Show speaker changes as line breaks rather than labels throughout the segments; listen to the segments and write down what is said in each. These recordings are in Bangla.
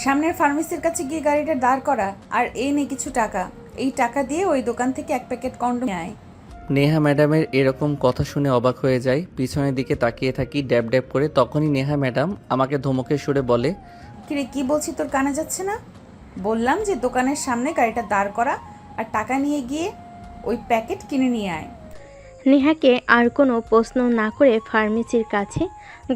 সামনের ফার্মেসির কাছে গিয়ে গাড়িটা দাঁড় করা, আর এই নে কিছু টাকা। এই টাকা দিয়ে ওই দোকান থেকে 1 প্যাকেট কন্ডম নিয়ে আয়।
নেহা ম্যাডামের এরকম কথা শুনে অবাক হয়ে যায়। পিছনের দিকে তাকিয়ে থাকি ড্যাব ড্যাব করে। তখনই নেহা ম্যাডাম আমাকে ধমকের সুরে বলে,
কিরে, কি বলছি তোর কানে যাচ্ছে না? বললাম যে দোকানের সামনে গাড়িটা দাঁড় করা আর টাকা নিয়ে গিয়ে ওই প্যাকেট কিনে নিয়ে আয়।
নেহাকে আর কোনো প্রশ্ন না করে ফার্মেসির কাছে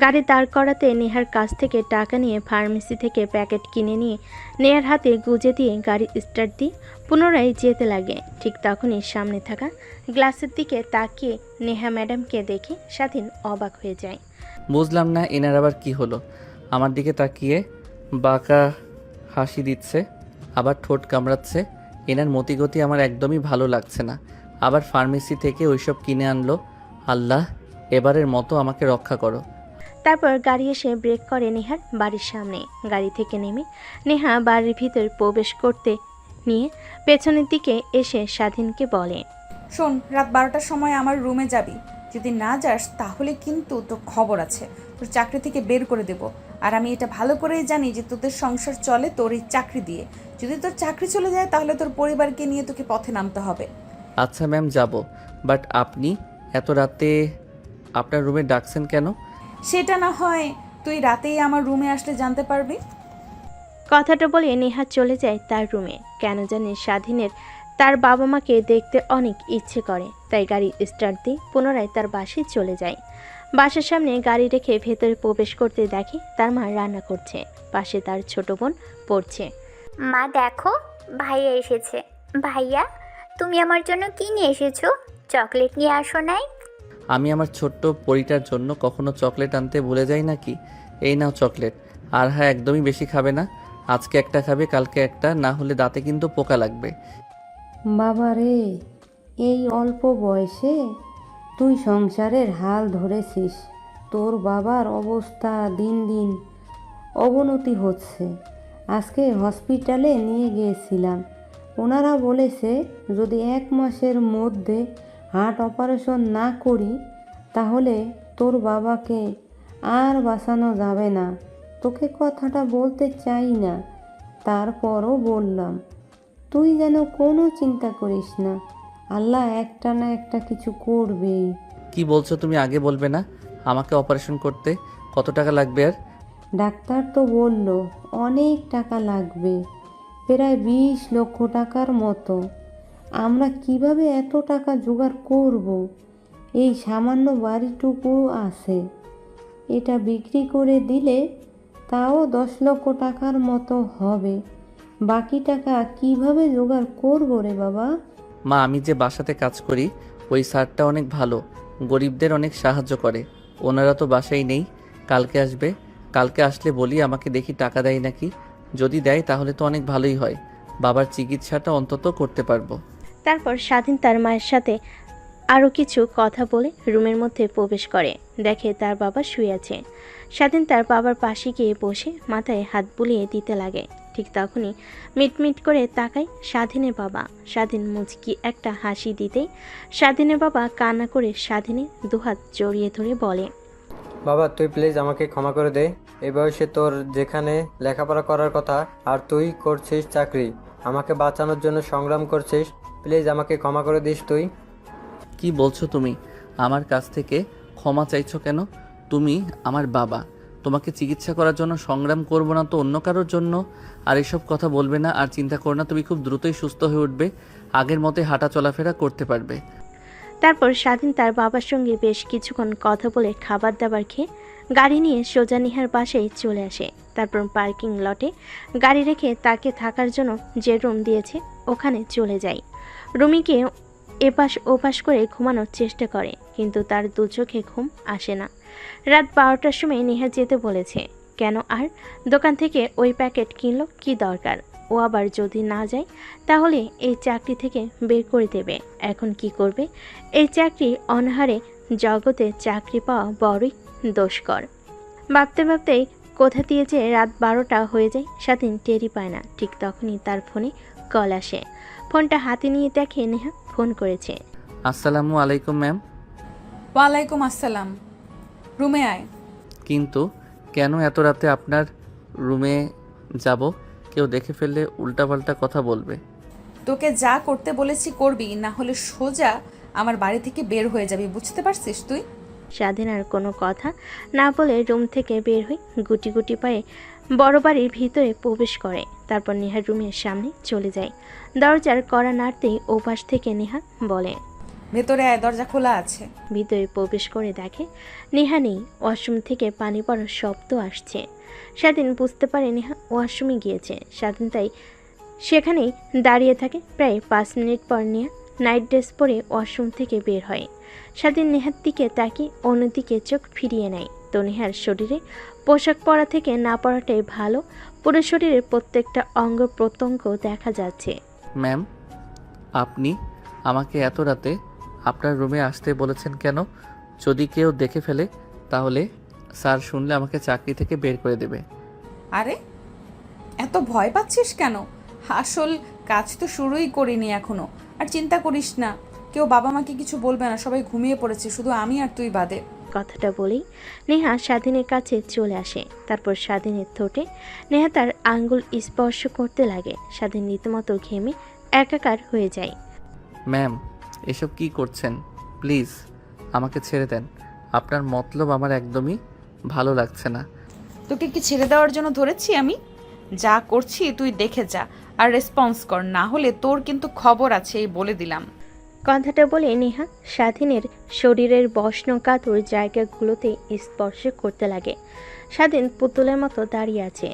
গাড়ি দাঁড় করাতে নেহার কাছ থেকে টাকা নিয়ে ফার্মেসি থেকে প্যাকেট কিনে নিয়ে নেহার হাতে গুজে দিয়ে গাড়ি স্টার্ট দিয়ে পুনরায় যেতে লাগে। ঠিক তখনই সামনে থাকা গ্লাসের দিকে তাকিয়ে নেহা ম্যাডামকে দেখে স্বাধীন অবাক হয়ে যায়।
বুঝলাম না এনার আবার কি হলো। আমার দিকে তাকিয়ে বাঁকা হাসি দিচ্ছে, আবার ঠোঁট কামড়াচ্ছে। এনার মতিগতি আমার একদমই ভালো লাগছে না। আবার ফার্মেসি থেকে ওইসব কিনে আনলো। আল্লাহ, এবারের মতো আমাকে রক্ষা করো।
তারপর গাড়ি এসে ব্রেক করে নেহার বাড়ির সামনে। গাড়ি থেকে নেমে নেহা বাড়ির ভিতর প্রবেশ করতে নিয়ে পেছনের দিকে এসে স্বাধীনকে বলে,
শোন, রাত 12টার সময় আমার রুমে যাবি। যদি না যাস তাহলে কিন্তু তোর খবর আছে, তোর চাকরি থেকে বের করে দেব। আর আমি এটা ভালো করেই জানি যে তোদের সংসার চলে তোর এই চাকরি দিয়ে। যদি তোর চাকরি চলে যায় তাহলে তোর পরিবারকে নিয়ে তোকে পথে নামতে হবে।
আচ্ছা ম্যাম, যাব। বাট আপনি এত রাতে আপনার রুমে ডাকছেন কেন?
সেটা না হয় তুই রাতেই আমার রুমে আসলে জানতে পারবি।
কথাটা বলে নেহা চলে যায় তার রুমে। কেন জানি স্বাধীনের তার বাবা মাকে দেখতে অনেক ইচ্ছে করে, তাই গাড়ি স্টার্ট দিয়ে পুনরায় তার বাসায় চলে যায়। বাসার সামনে গাড়ি রেখে ভেতরে প্রবেশ করতে দেখে তার মা রান্না করছে, পাশে তার ছোট বোন পড়ছে।
মা দেখো, ভাইয়া এসেছে। ভাইয়া, তুমি আমার জন্য কি নিয়ে এসেছো? চকলেট নিয়ে আসো নাই?
আমি আমার ছোট্ট পরিটার জন্য কখনো চকলেট আনতে ভুলে যাই নাকি? এই নাও চকলেট। আর হ্যাঁ, একদমই বেশি খাবে না। আজকে একটা খাবে, কালকে একটা, না হলে দাঁতে কিন্তু পোকা লাগবে।
বাবা রে, এই অল্প বয়সে তুই সংসারের হাল ধরেছিস। তোর বাবার অবস্থা দিন দিন অবনতি হচ্ছে। আজকে হসপিটালে নিয়ে গিয়েছিলাম। ওনারা বলেছে যদি 1 মাসের মধ্যে হার্ট অপারেশন না করি তাহলে তোর বাবাকে আর বাঁচানো যাবে না। তোকে কথাটা বলতে চাই না, তারপরও বললাম। তুই যেন কোনো চিন্তা করিস না, আল্লাহ একটা না একটা কিছু করবেই।
কি বলছো তুমি? আগে বলবে না? আমাকে অপারেশন করতে কত টাকা লাগবে? আর
ডাক্তার তো বলল অনেক টাকা লাগবে, প্রায় 20 লক্ষ টাকার মতো। আমরা কিভাবে এত টাকা জোগাড় করব? এই সামান্য বাড়িটুকু আছে, এটা বিক্রি করে দিলে তাও 10 লক্ষ টাকার মতো হবে। বাকি টাকা কিভাবে জোগাড় করব রে বাবা?
মা, আমি যে বাসাতে কাজ করি ওই স্যারটা অনেক ভালো, গরিবদের অনেক সাহায্য করে। ওনারা তো বাসায় নেই, কালকে আসবে। কালকে আসলে বলি আমাকে দেখি টাকা দেয় নাকি। যদি দেয় তাহলে তো অনেক ভালোই হয়, বাবার চিকিৎসাটা অন্তত করতে পারবো।
তারপর স্বাধীন তার মায়ের সাথে আরও কিছু কথা বলে রুমের মধ্যে প্রবেশ করে। দেখে তার বাবা শুয়ে আছে। স্বাধীন তার বাবার পাশে গিয়ে বসে মাথায় হাত বুলিয়ে দিতে লাগে। ঠিক তখনই মিটমিট করে তাকায় স্বাধীনের বাবা। স্বাধীন মুচকি একটা হাসি দিতেই স্বাধীনের বাবা কান্না করে স্বাধীনের দুহাত জড়িয়ে ধরে বলে,
বাবা তুই প্লিজ আমাকে ক্ষমা করে দে। এই বয়সে তোর যেখানে লেখাপড়া করার কথা আর তুই করছিস চাকরি, আমাকে বাঁচানোর জন্য সংগ্রাম করছিস, প্লিজ আমাকে ক্ষমা করে দিস তুই।
কি বলছো তুমি? আমার কাছ থেকে ক্ষমা চাইছো কেন? তুমি আমার বাবা, তোমাকে চিকিৎসা করার জন্য সংগ্রাম করব না তো অন্য কারোর জন্য? আর এসব কথা বলবে না। আর চিন্তা করো না, তুমি খুব দ্রুতই সুস্থ হয়ে উঠবে, আগের মতোই হাঁটা চলাফেরা করতে পারবে।
তারপর স্বাধীন তার বাবার সঙ্গে বেশ কিছুক্ষণ কথা বলে খাবার দাবার খেয়ে গাড়ি নিয়ে সোজা নিহার বাসায় চলে আসে। তারপর পার্কিং লটে গাড়ি রেখে তাকে থাকার জন্য যে রুম দিয়েছে ওখানে চলে যায়। রুমিকে এপাশ ওপাশ করে ঘুমানোর চেষ্টা করে, কিন্তু তার দু চোখে ঘুম আসে না। রাত 12টার সময় নেহা যেতে বলেছে কেন, আর দোকান থেকে ওই প্যাকেট কিনলো কি দরকার? ও আবার যদি না যায় তাহলে এই চাকরি থেকে বের করে দেবে। এখন কি করবে? এই চাকরি অনাহারে জগতে চাকরি পাওয়া বড়ই দোষকর। ভাবতে ভাবতেই কোথা দিয়ে যে রাত 12টা হয়ে যায় স্বাধীন টেরই পায় না। ঠিক তখনই তার ফোনে কল আসে। ফোনটা হাতে নিয়ে দেখে নেহা ফোন করেছে।
আসসালামু আলাইকুম ম্যাম।
ওয়ালাইকুম আসসালাম। রুমে আয়।
কিন্তু কেন এত রাতে আপনার রুমে যাব, কেউ দেখে ফেললে উল্টাপাল্টা কথা বলবে।
তোকে যা করতে বলেছি করবি, না হলে সোজা আমার বাড়ি থেকে বের হয়ে যাবি, বুঝতে পারছিস তুই?
স্বাধীন আর কোনো কথা না বলে রুম থেকে বের হয়ে গুটি গুটি পায়ে বড় বাড়ির ভিতরে প্রবেশ করে। তারপর নেহার রুমের সামনে চলে যায়। দরজার কড়া নাড়তেই ওপাশ থেকে নেহা বলে,
ভেতরে আয়, দরজা খোলা আছে।
ভিতরে প্রবেশ করে দেখে নেহা নেই। ওয়াশরুম থেকে পানি পড়ার শব্দ আসছে। স্বাধীন বুঝতে পারে নেহা ওয়াশরুমে গিয়েছে। স্বাধীন তাই সেখানেই দাঁড়িয়ে থাকে। প্রায় 5 মিনিট পর নেহা নাইট ড্রেস পরে ওয়াশরুম থেকে বের হয়। স্বাধীন নেহার দিকে তাকিয়ে অন্যদিকে চোখ ফিরিয়ে নেয়। তো নেহার শরীরে পোশাক পরা থেকে না পরাটাই ভালো। পুরো শরীরের প্রত্যেকটা অঙ্গ প্রত্যঙ্গ দেখা যাচ্ছে।
ম্যাম, আপনি আমাকে এত রাতে আপনার রুমে আসতে বলেছেন কেন? যদি কেউ দেখে ফেলে তাহলে স্যার শুনলে আমাকে চাকরি থেকে বের করে দেবে।
আরে এত ভয় পাচ্ছিস কেন? আসল কাজ তো শুরুই করিনি এখনো। আর চিন্তা করিস না, কেউ বাবা মাকে কিছু বলবে না, সবাই ঘুমিয়ে পড়েছে, শুধু আমি আর তুই বাদে।
কথাটা বলেই নেহা স্বাধীনের কাছে চলে আসে। তারপর স্বাধীনের ঠোঁটে নেহা তার আঙ্গুল স্পর্শ করতে লাগে। স্বাধীন রীতিমতো ঘেমে একাকার হয়ে যায়।
ম্যাম, এসব কি করছেন? প্লিজ আমাকে ছেড়ে দেন। আপনার মতলব আমার একদমই ভালো লাগছে না।
তোকে কি ছেড়ে দেওয়ার জন্য ধরেছি আমি? যা করছি তুই দেখে যা আর রেসপন্স কর, না হলে তোর কিন্তু খবর আছে, এই বলে দিলাম।
কথাটা বলে নেহা স্বাধীনের শরীরের বস্নকাতর জায়গাগুলোতে স্পর্শ করতে লাগে। স্বাধীন পুতুলের মতো দাঁড়িয়ে আছে।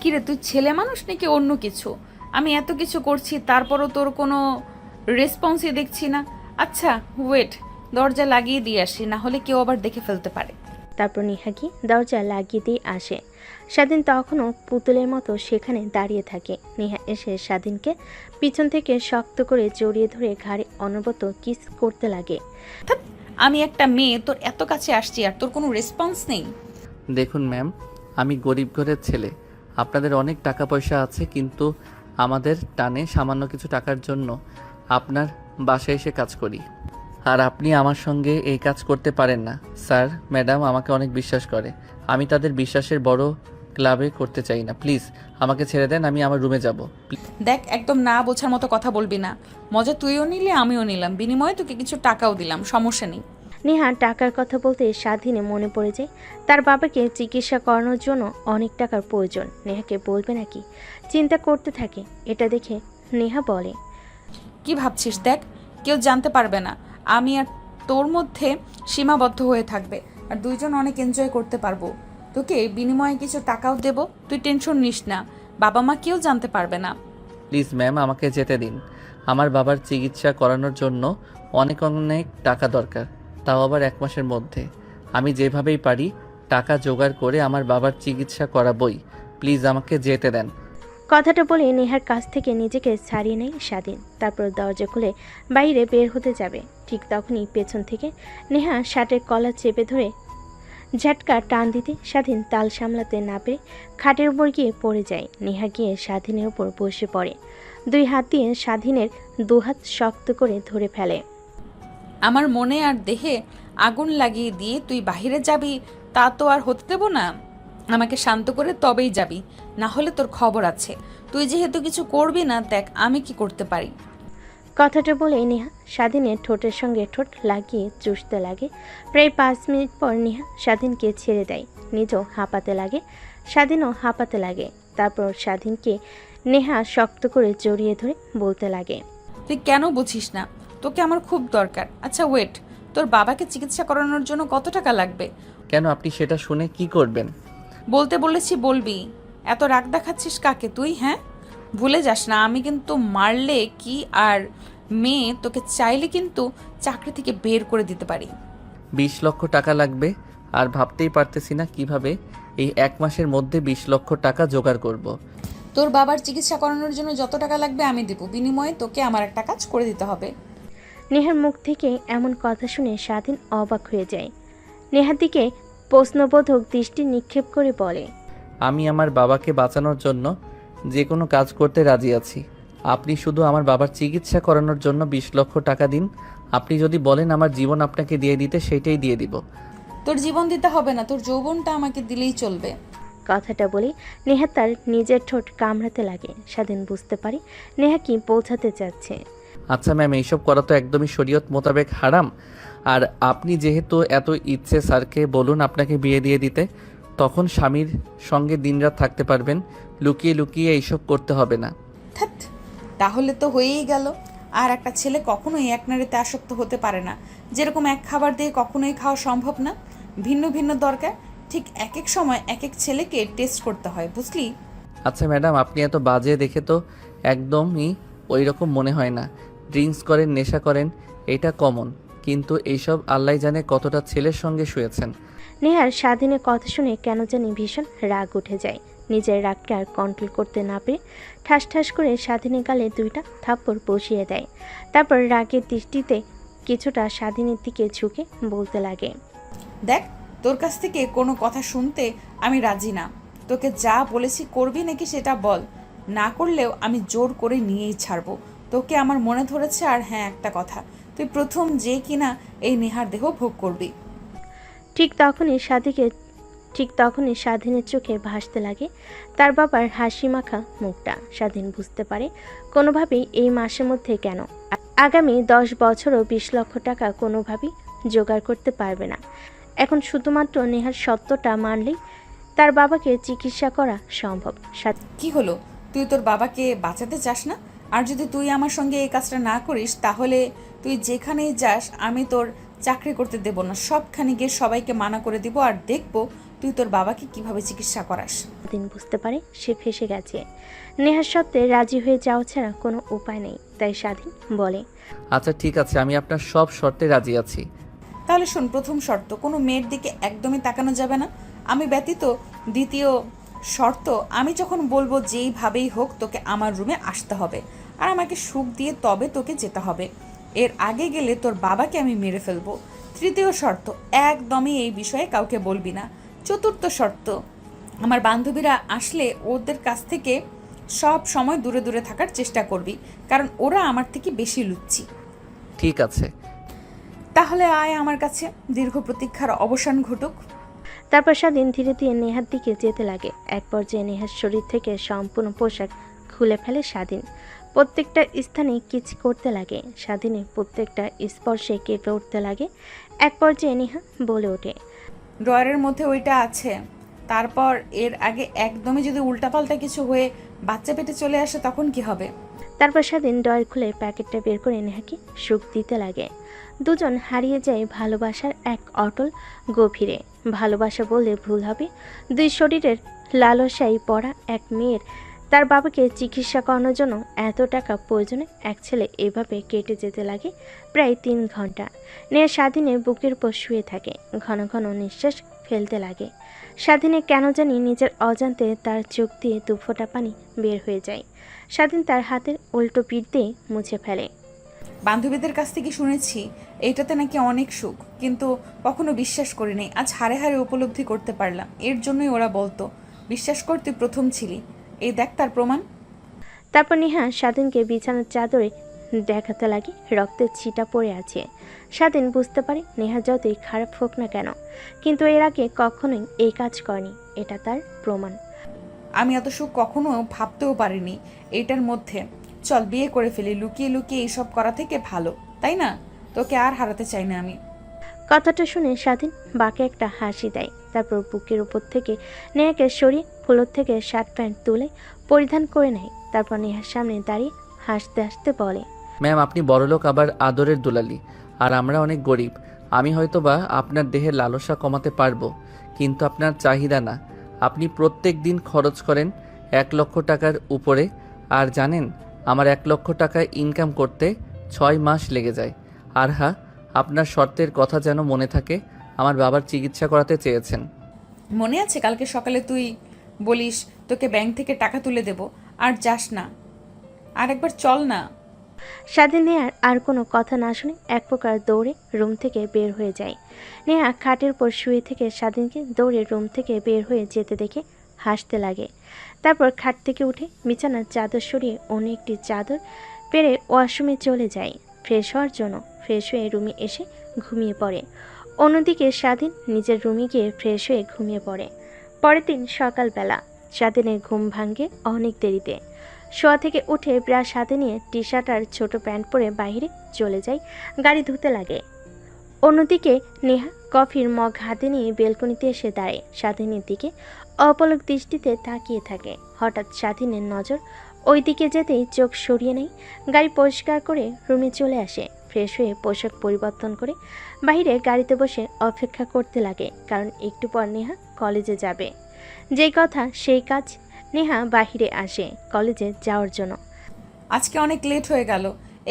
কিরে, তুই ছেলে মানুষ নাকি অন্য কিছু? আমি এত কিছু করছি তারপরও তোর কোনো রেসপন্সই দেখছি না। আচ্ছা ওয়েট, দরজা লাগিয়ে দিয়ে আসি, না হলে কেউ আবার দেখে ফেলতে পারে।
তারপর নেহা কি দরজা লাগিয়ে দিয়ে আসে। স্বাধীন তখনও পুতুলের মতো সেখানে দাঁড়িয়ে থাকে। নেহা এসে স্বাধীনকে পিছন থেকে শক্ত করে জড়িয়ে ধরে ঘাড়ে অনবরত কিস করতে লাগে।
ধ্যাৎ, আমি একটা মেয়ে, তোর এত কাছে আসছি আর তোর কোনো রেসপন্স নেই।
দেখুন ম্যাম, আমি গরিব ঘরের ছেলে। আপনাদের অনেক টাকা পয়সা আছে, কিন্তু আমাদের টানে সামান্য কিছু টাকার জন্য আপনার বাসায় এসে কাজ করি। আর আপনি আমার সঙ্গে এই কাজ করতে পারেন না। স্যার ম্যাডাম আমাকে অনেক বিশ্বাস করে, আমি তাদের বিশ্বাসের বড় ক্লাবে করতে চাই না। প্লিজ আমাকে ছেড়ে দেন, আমি আমার রুমে যাব।
দেখ, একদম না বোঝার মতো কথা বলবি না। মজা তুইও নিলি, আমিও নিলাম, বিনিময়ে তোকে কিছু টাকাও দিলাম, সমস্যা নেই।
নেহা টাকার কথা বলতে স্বাধীনে মনে পড়ে যায় তার বাবাকে চিকিৎসা করানোর জন্য অনেক টাকার প্রয়োজন। নেহাকে বলবে নাকি চিন্তা করতে থাকে। এটা দেখে নেহা বলে,
কি ভাবছিস? দেখ, কেউ জানতে পারবে না। আমি আর তোর মধ্যে সীমাবদ্ধ হয়ে থাকবে, আর দুইজন অনেক এনজয় করতে পারবো। তোকে বিনিময়ে কিছু টাকাও দেব, তুই টেনশন নিস না। বাবা মা কেউ জানতে পারবে না।
প্লিজ ম্যাম, আমাকে যেতে দিন। আমার বাবার চিকিৎসা করানোর জন্য অনেক অনেক টাকা দরকার, তাও আবার 1 মাসের মধ্যে। আমি যেভাবেই পারি টাকা জোগাড় করে আমার বাবার চিকিৎসা করাবই। প্লিজ আমাকে যেতে দেন।
কথাটা বলে নেহার কাছ থেকে নিজেকে ছাড়িয়ে নেয় স্বাধীন। তারপর দরজা খুলে বাইরে বের হতে যাবে। ঠিক তখনই পেছন থেকে নেহা শার্টের কলার চেপে ধরে ঝাটকা টান দিতে স্বাধীন তাল সামলাতে না পেরে খাটের উপর গিয়ে পড়ে যায়। নেহা গিয়ে স্বাধীনের উপর বসে পড়ে। 2 হাত দিয়ে স্বাধীনের 2 হাত শক্ত করে ধরে ফেলে।
আমার মনে আর দেহে আগুন লাগিয়ে দিয়ে তুই বাহিরে যাবি, তা তো আর হতে দেব না। আমাকে শান্ত করে তবেই যাবি, না হলে তোর খবর আছে। তুই যেহেতু কিছু করবি না, দেখ আমি কি করতে পারি।
কথাটা বলে নেহা স্বাধীনের ঠোঁটের সঙ্গে ঠোঁট লাগিয়ে চুষতে লাগে। প্রায় 5 মিনিট পর নেহা স্বাধীনকে ছেড়ে দেয়। নিজেও হাঁপাতে লাগে, স্বাধীনও হাঁপাতে লাগে। তারপর স্বাধীনকে নেহা শক্ত করে জড়িয়ে ধরে বলতে লাগে,
তুই কেন বুঝিস না? তোকে আমার খুব দরকার। আচ্ছা ওয়েট, তোর বাবাকে চিকিৎসা করানোর জন্য কত টাকা লাগবে?
কেন, আপনি সেটা শুনে কি করবেন?
বলতে বলেছি বলবি। এত রাগ দেখাচ্ছিস কাকে তুই? হ্যাঁ, ভুলে যাস না, আমি কিন্তু মারলে কি আর মেয়ে তোকে চাইলে কিন্তু চাকরি থেকে বের করে দিতে পারি।
20 লক্ষ টাকা লাগবে, আর ভাবতেই পারতেছি না কিভাবে এই 1 মাসের মধ্যে 20 লক্ষ টাকা জোগাড় করব।
তোর বাবার চিকিৎসা করানোর জন্য যত টাকা লাগবে আমি দেব, বিনিময়ে তোকে আমার একটা কাজ করে দিতে হবে।
নেহার মুখ থেকে এমন কথা শুনে স্বাধীন অবাক হয়ে যায়। নেহার দিকে প্রশ্নবোধক দৃষ্টি নিক্ষেপ করে বলে,
আমি আমার বাবাকে বাঁচানোর জন্য যে কোনো কাজ করতে রাজি আছি। আপনি শুধু আমার বাবার চিকিৎসা করানোর জন্য 20 লক্ষ টাকা দিন। আপনি যদি বলেন আমার জীবন আপনাকে দিয়ে দিতে, সেইটাই দিয়ে দিব।
তোর জীবন দিতে হবে না, তোর যৌবনটা আমাকে দিলেই চলবে।
কথাটা বলে নেহা তার নিজের ঠোঁট কামড়াতে লাগে। স্বাধীন বুঝতে পারে নেহা কি বোঝাতে চাচ্ছে।
আচ্ছা ম্যাম, এইসব করা তো একদমই শরীয়ত মোতাবেক হারাম। আর আপনি যেহেতু এত ইচ্ছে, স্যারকে বলুন আপনাকে বিয়ে দিয়ে দিতে, তখন স্বামীর সঙ্গে দিনরাত থাকতে পারবেন। লুকিয়ে লুকিয়ে এইসব করতে হবে না।
ধ্যাৎ, তাহলে তো হয়েই গেল। আর একটা ছেলে কখনোই এক নারীতে আসক্ত হতে পারে না। যেরকম এক খাবার দিয়ে কখনোই খাওয়া সম্ভব না, ভিন্ন ভিন্ন দরকার। ঠিক এক এক সময় এক এক ছেলেকে টেস্ট করতে হয়, বুঝলি?
আচ্ছা ম্যাডাম, আপনি এত বাজে দেখে তো একদমই ওই রকম মনে হয় না। ড্রিঙ্কস করেন, নেশা করেন, এটা কমন, কিন্তু এইসব আল্লাহ জানে কতটা ছেলের সঙ্গে শুয়েছেন।
নেহার স্বাধীনের কথা শুনে কেন জানি ভীষণ রাগ উঠে যায়। নিজের রাগকে আর কন্ট্রোল করতে না পেরে ঠাস ঠাস করে স্বাধীনের গালে 2টা থাপ্পড় বসিয়ে দেয়। তারপর রাগের দৃষ্টিতে কিছুটা স্বাধীনের দিকে ঝুঁকে বলতে লাগে,
দেখ, তোর কাছ থেকে কোনো কথা শুনতে আমি রাজি না। তোকে যা বলেছি করবি নাকি সেটা বল। না করলেও আমি জোর করে নিয়েই ছাড়বো। তোকে আমার মনে ধরেছে। আর হ্যাঁ, একটা কথা, তুই প্রথম যে কিনা এই নেহার দেহ ভোগ করবি।
ঠিক তখনই স্বাধীনের চোখে ভাসতে লাগে তার বাবার হাসি মাখা মুখটা। স্বাধীন বুঝতে পারে কোনোভাবেই এই মাসের মধ্যে কেন আগামী 10 বছরও 20 লক্ষ টাকা কোনোভাবেই জোগাড় করতে পারবে না। এখন শুধুমাত্র নেহার সত্যটা মানলেই তার বাবাকে চিকিৎসা করা সম্ভব।
কি হলো, তুই তোর বাবাকে বাঁচাতে চাস না? আর যদি তুই আমার সঙ্গে এই কাজটা না করিস, তাহলে তুই যেখানেই যাস আমি তোর চাকরি করতে দেব না। সবখানে গিয়ে সবাইকে মানা করে দিব, আর দেখবো তুই তোর বাবাকে কিভাবে চিকিৎসা করাস।
স্বাধীন বুঝতে পারে সে ফেঁসে গেছে। নেহার সত্ত্বে রাজি হয়ে যাওয়া ছাড়া কোনো উপায় নেই। তাই স্বাধীন বলে,
আচ্ছা ঠিক আছে, আমি আপনার সব শর্তে রাজি আছি।
তাহলে শোন, প্রথম শর্ত, কোনো মেয়ের দিকে একদমই তাকানো যাবে না আমি ব্যতীত। দ্বিতীয় শর্ত, আমি যখন বলবো যেইভাবেই হোক তোকে আমার রুমে আসতে হবে, আর আমাকে সুখ দিয়ে তবে তোকে যেতে হবে। এর আগে গেলে তোর বাবাকে আমি মেরে ফেলবো। তৃতীয় শর্ত, একদমই এই বিষয়ে কাউকে বলবি না। চতুর্থ শর্ত, আমার বান্ধবীরা আসলে ওদের কাছ থেকে সব সময় দূরে দূরে থাকার চেষ্টা করবি, কারণ ওরা আমার থেকে বেশি লুচ্ছি।
ঠিক আছে।
তাহলে আয় আমার কাছে, দীর্ঘ প্রতীক্ষার অবসান ঘটুক।
তারপর স্বাধীন ধীরে ধীরে নেহার দিকে যেতে লাগে। এক পর্যায়ে নেহার শরীর থেকে সম্পূর্ণ পোশাক খুলে ফেলে স্বাধীন। প্রত্যেকটা স্থানে কিচ করতে লাগে। স্বাধীনের প্রত্যেকটা স্পর্শে কেঁপে উঠতে লাগে। এক পর্যায়ে নেহা বলে ওঠে,
ড্রয়ারের মধ্যে ওইটা আছে। তারপর এর আগে একদমই যদি উল্টাপাল্টা কিছু হয়ে বাচ্চা পেটে চলে আসে তখন কি হবে?
তারপর স্বাধীন ড্রয়ার খুলে প্যাকেটটা বের করে নেহাকে সুখ দিতে লাগে। দুজন হারিয়ে যায় ভালোবাসার এক অটল গভীরে। ভালোবাসা বললে ভুল হবে। দুই শরীরের লালসায় পড়া এক মেয়ের তার বাবাকে চিকিৎসা করানোর জন্য এত টাকা প্রয়োজনে এক ছেলে এভাবে কেটে যেতে লাগে প্রায় 3 ঘন্টা। নেহা স্বাধীনের বুকের উপর শুয়ে থাকে, ঘন ঘন নিঃশ্বাস ফেলতে লাগে। স্বাধীনে কেন জানি নিজের অজান্তে তার চোখ দিয়ে 2 ফোঁটা পানি বের হয়ে যায়। স্বাধীন তার হাতের উল্টো পিঠ দিয়ে মুছে ফেলে।
বান্ধবীদের কাছ থেকে শুনেছি এইটাতে নাকি অনেক সুখ, কিন্তু কখনো বিশ্বাস করিনি। আজ হাড়ে হাড়ে উপলব্ধি করতে পারলাম। এর জন্যই ওরা বলতো বিশ্বাস কর, তুই প্রথম ছিলি। এই দেখ তার প্রমাণ।
তারপর নেহা স্বাধীনকে বিছানার চাদরে দেখাতে লাগে রক্তের ছিটা পড়ে আছে। স্বাধীন বুঝতে পারে নেহা যতই খারাপ হোক না কেন, কিন্তু এর আগে কখনোই এই কাজ করেনি। এটা তার প্রমাণ।
আমি এত সুখ কখনো ভাবতেও পারিনি এইটার মধ্যে। চল বিয়ে করে ফেলি, লুকিয়ে লুকিয়ে এইসব করা থেকে ভালো, তাই না? তোকে আর হারাতে চাই না আমি।
কথাটা শুনে স্বাধীন বাঁকে একটা হাসি দেয়। তারপর বুকের উপর থেকে নেহাকে সরিয়ে ফ্লোর থেকে শার্ট প্যান্ট তুলে পরিধান করে নেয়। তারপর নেহার সামনে দাঁড়িয়ে হাসতে হাসতে বলে,
ম্যাম, আপনি বড়লোক আবার আদরের দুলালি, আর আমরা অনেক গরিব। আমি হয়তোবা আপনার দেহের লালসা কমাতে পারবো, কিন্তু আপনার চাহিদা না। আপনি প্রত্যেক দিন খরচ করেন 1 লক্ষ টাকার উপরে, আর জানেন আমার 1 লক্ষ টাকা ইনকাম করতে 6 মাস লেগে যায়। আর হ্যাঁ, আপনার শর্তের কথা যেন মনে থাকে, আমার বাবার চিকিৎসা করাতে চেয়েছেন।
মনে আছে কালকে সকালে তুই বলিস তোকে ব্যাংক থেকে টাকা তুলে দেব, আর যাস না? আর একবার চল না।
স্বাধীন নেহার আর কোনো কথা না শুনে এক প্রকার দৌড়ে রুম থেকে বের হয়ে যায়। নেহা খাটের পর শুয়ে থেকে স্বাধীনকে দৌড়ে রুম থেকে বের হয়ে যেতে দেখে হাসতে লাগে। তারপর খাট থেকে উঠে বিছানার চাদর সরিয়ে অন্য একটি চাদর পেরে ওয়াশরুমে চলে যায় ফ্রেশ হওয়ার জন্য। ফ্রেশ হয়ে রুমে এসে ঘুমিয়ে পড়ে। অন্যদিকে স্বাধীন নিজের রুমে গিয়ে ফ্রেশ হয়ে ঘুমিয়ে পড়ে। পরের দিন সকালবেলা স্বাধীনের ঘুম ভাঙে অনেক দেরিতে। শোয়া থেকে উঠে ব্রাশ হাতে নিয়ে টি শার্ট আর ছোট প্যান্ট পরে বাইরে চলে যায়, গাড়ি ধুতে লাগে। অন্যদিকে নেহা কফির মগ হাতে নিয়ে বেলকনিতে এসে দাঁড়ায়, স্বাধীনের দিকে অপলক দৃষ্টিতে তাকিয়ে থাকে। হঠাৎ স্বাধীনের নজর ওই দিকে যেতেই চোখ সরিয়ে নেয়। গাড়ি পরিষ্কার করে রুমে চলে আসে, ফ্রেশ হয়ে পোশাক পরিবর্তন করে বাইরে গাড়িতে বসে অপেক্ষা করতে লাগে, কারণ একটু পর নেহা কলেজে যাবে। যেই কথা সেই কাজ, নেহা বাহিরে আসে কলেজে যাওয়ার জন্য।
আজকে অনেক লেট হয়ে গেল,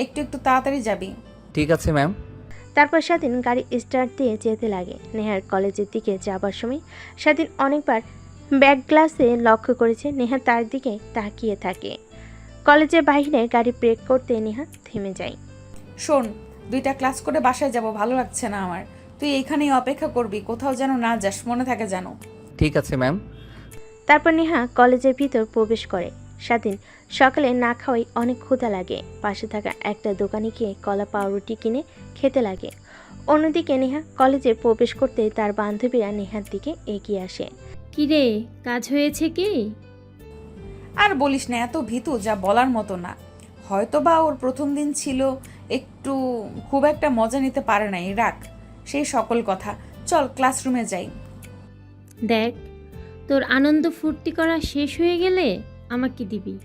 একটু একটু তাড়াতাড়ি যাবি।
ঠিক আছে ম্যাম।
তারপর স্বাধীন গাড়ি স্টার্ট দিয়ে যেতে লাগে। নেহার কলেজের দিকে যাবার সময় স্বাধীন অনেকবার ব্যাক গ্লাসে লক্ষ্য করেছে নেহা তার দিকে তাকিয়ে থাকে। কলেজের বাইরে গাড়ি ব্রেক করতে নেহা থেমে যায়।
শোন, 2টা ক্লাস করে বাসায় যাব, ভালো লাগছে না আমার। তুই এইখানেই অপেক্ষা করবি, কোথাও যেন না যাস, মনে থাকে যেন।
ঠিক আছে ম্যাম।
তারপর নেহা কলেজের ভিতর প্রবেশ করে। স্বাধীন সকালে না খাওয়াই অনেক ক্ষুধা লাগে, পাশে থাকা একটা দোকানে গিয়ে কলা পাউরুটি কিনে খেতে লাগে। অন্যদিকে নেহা কলেজে প্রবেশ করতে তার বান্ধবীরা নেহার দিকে এগিয়ে আসে।
কিরে, কাজ হয়েছে কি?
আর বলিস না, এত ভীতু যা বলার মতো না। হয়তো বা ওর প্রথম দিন ছিল, একটু খুব একটা মজা নিতে পারে নাই, রাখ সেই সকল কথা। চল ক্লাসরুমে যাই।
দেখ, তোর আনন্দ ফুর্তি করা শেষ হয়ে গেলে আমাকে দিবি,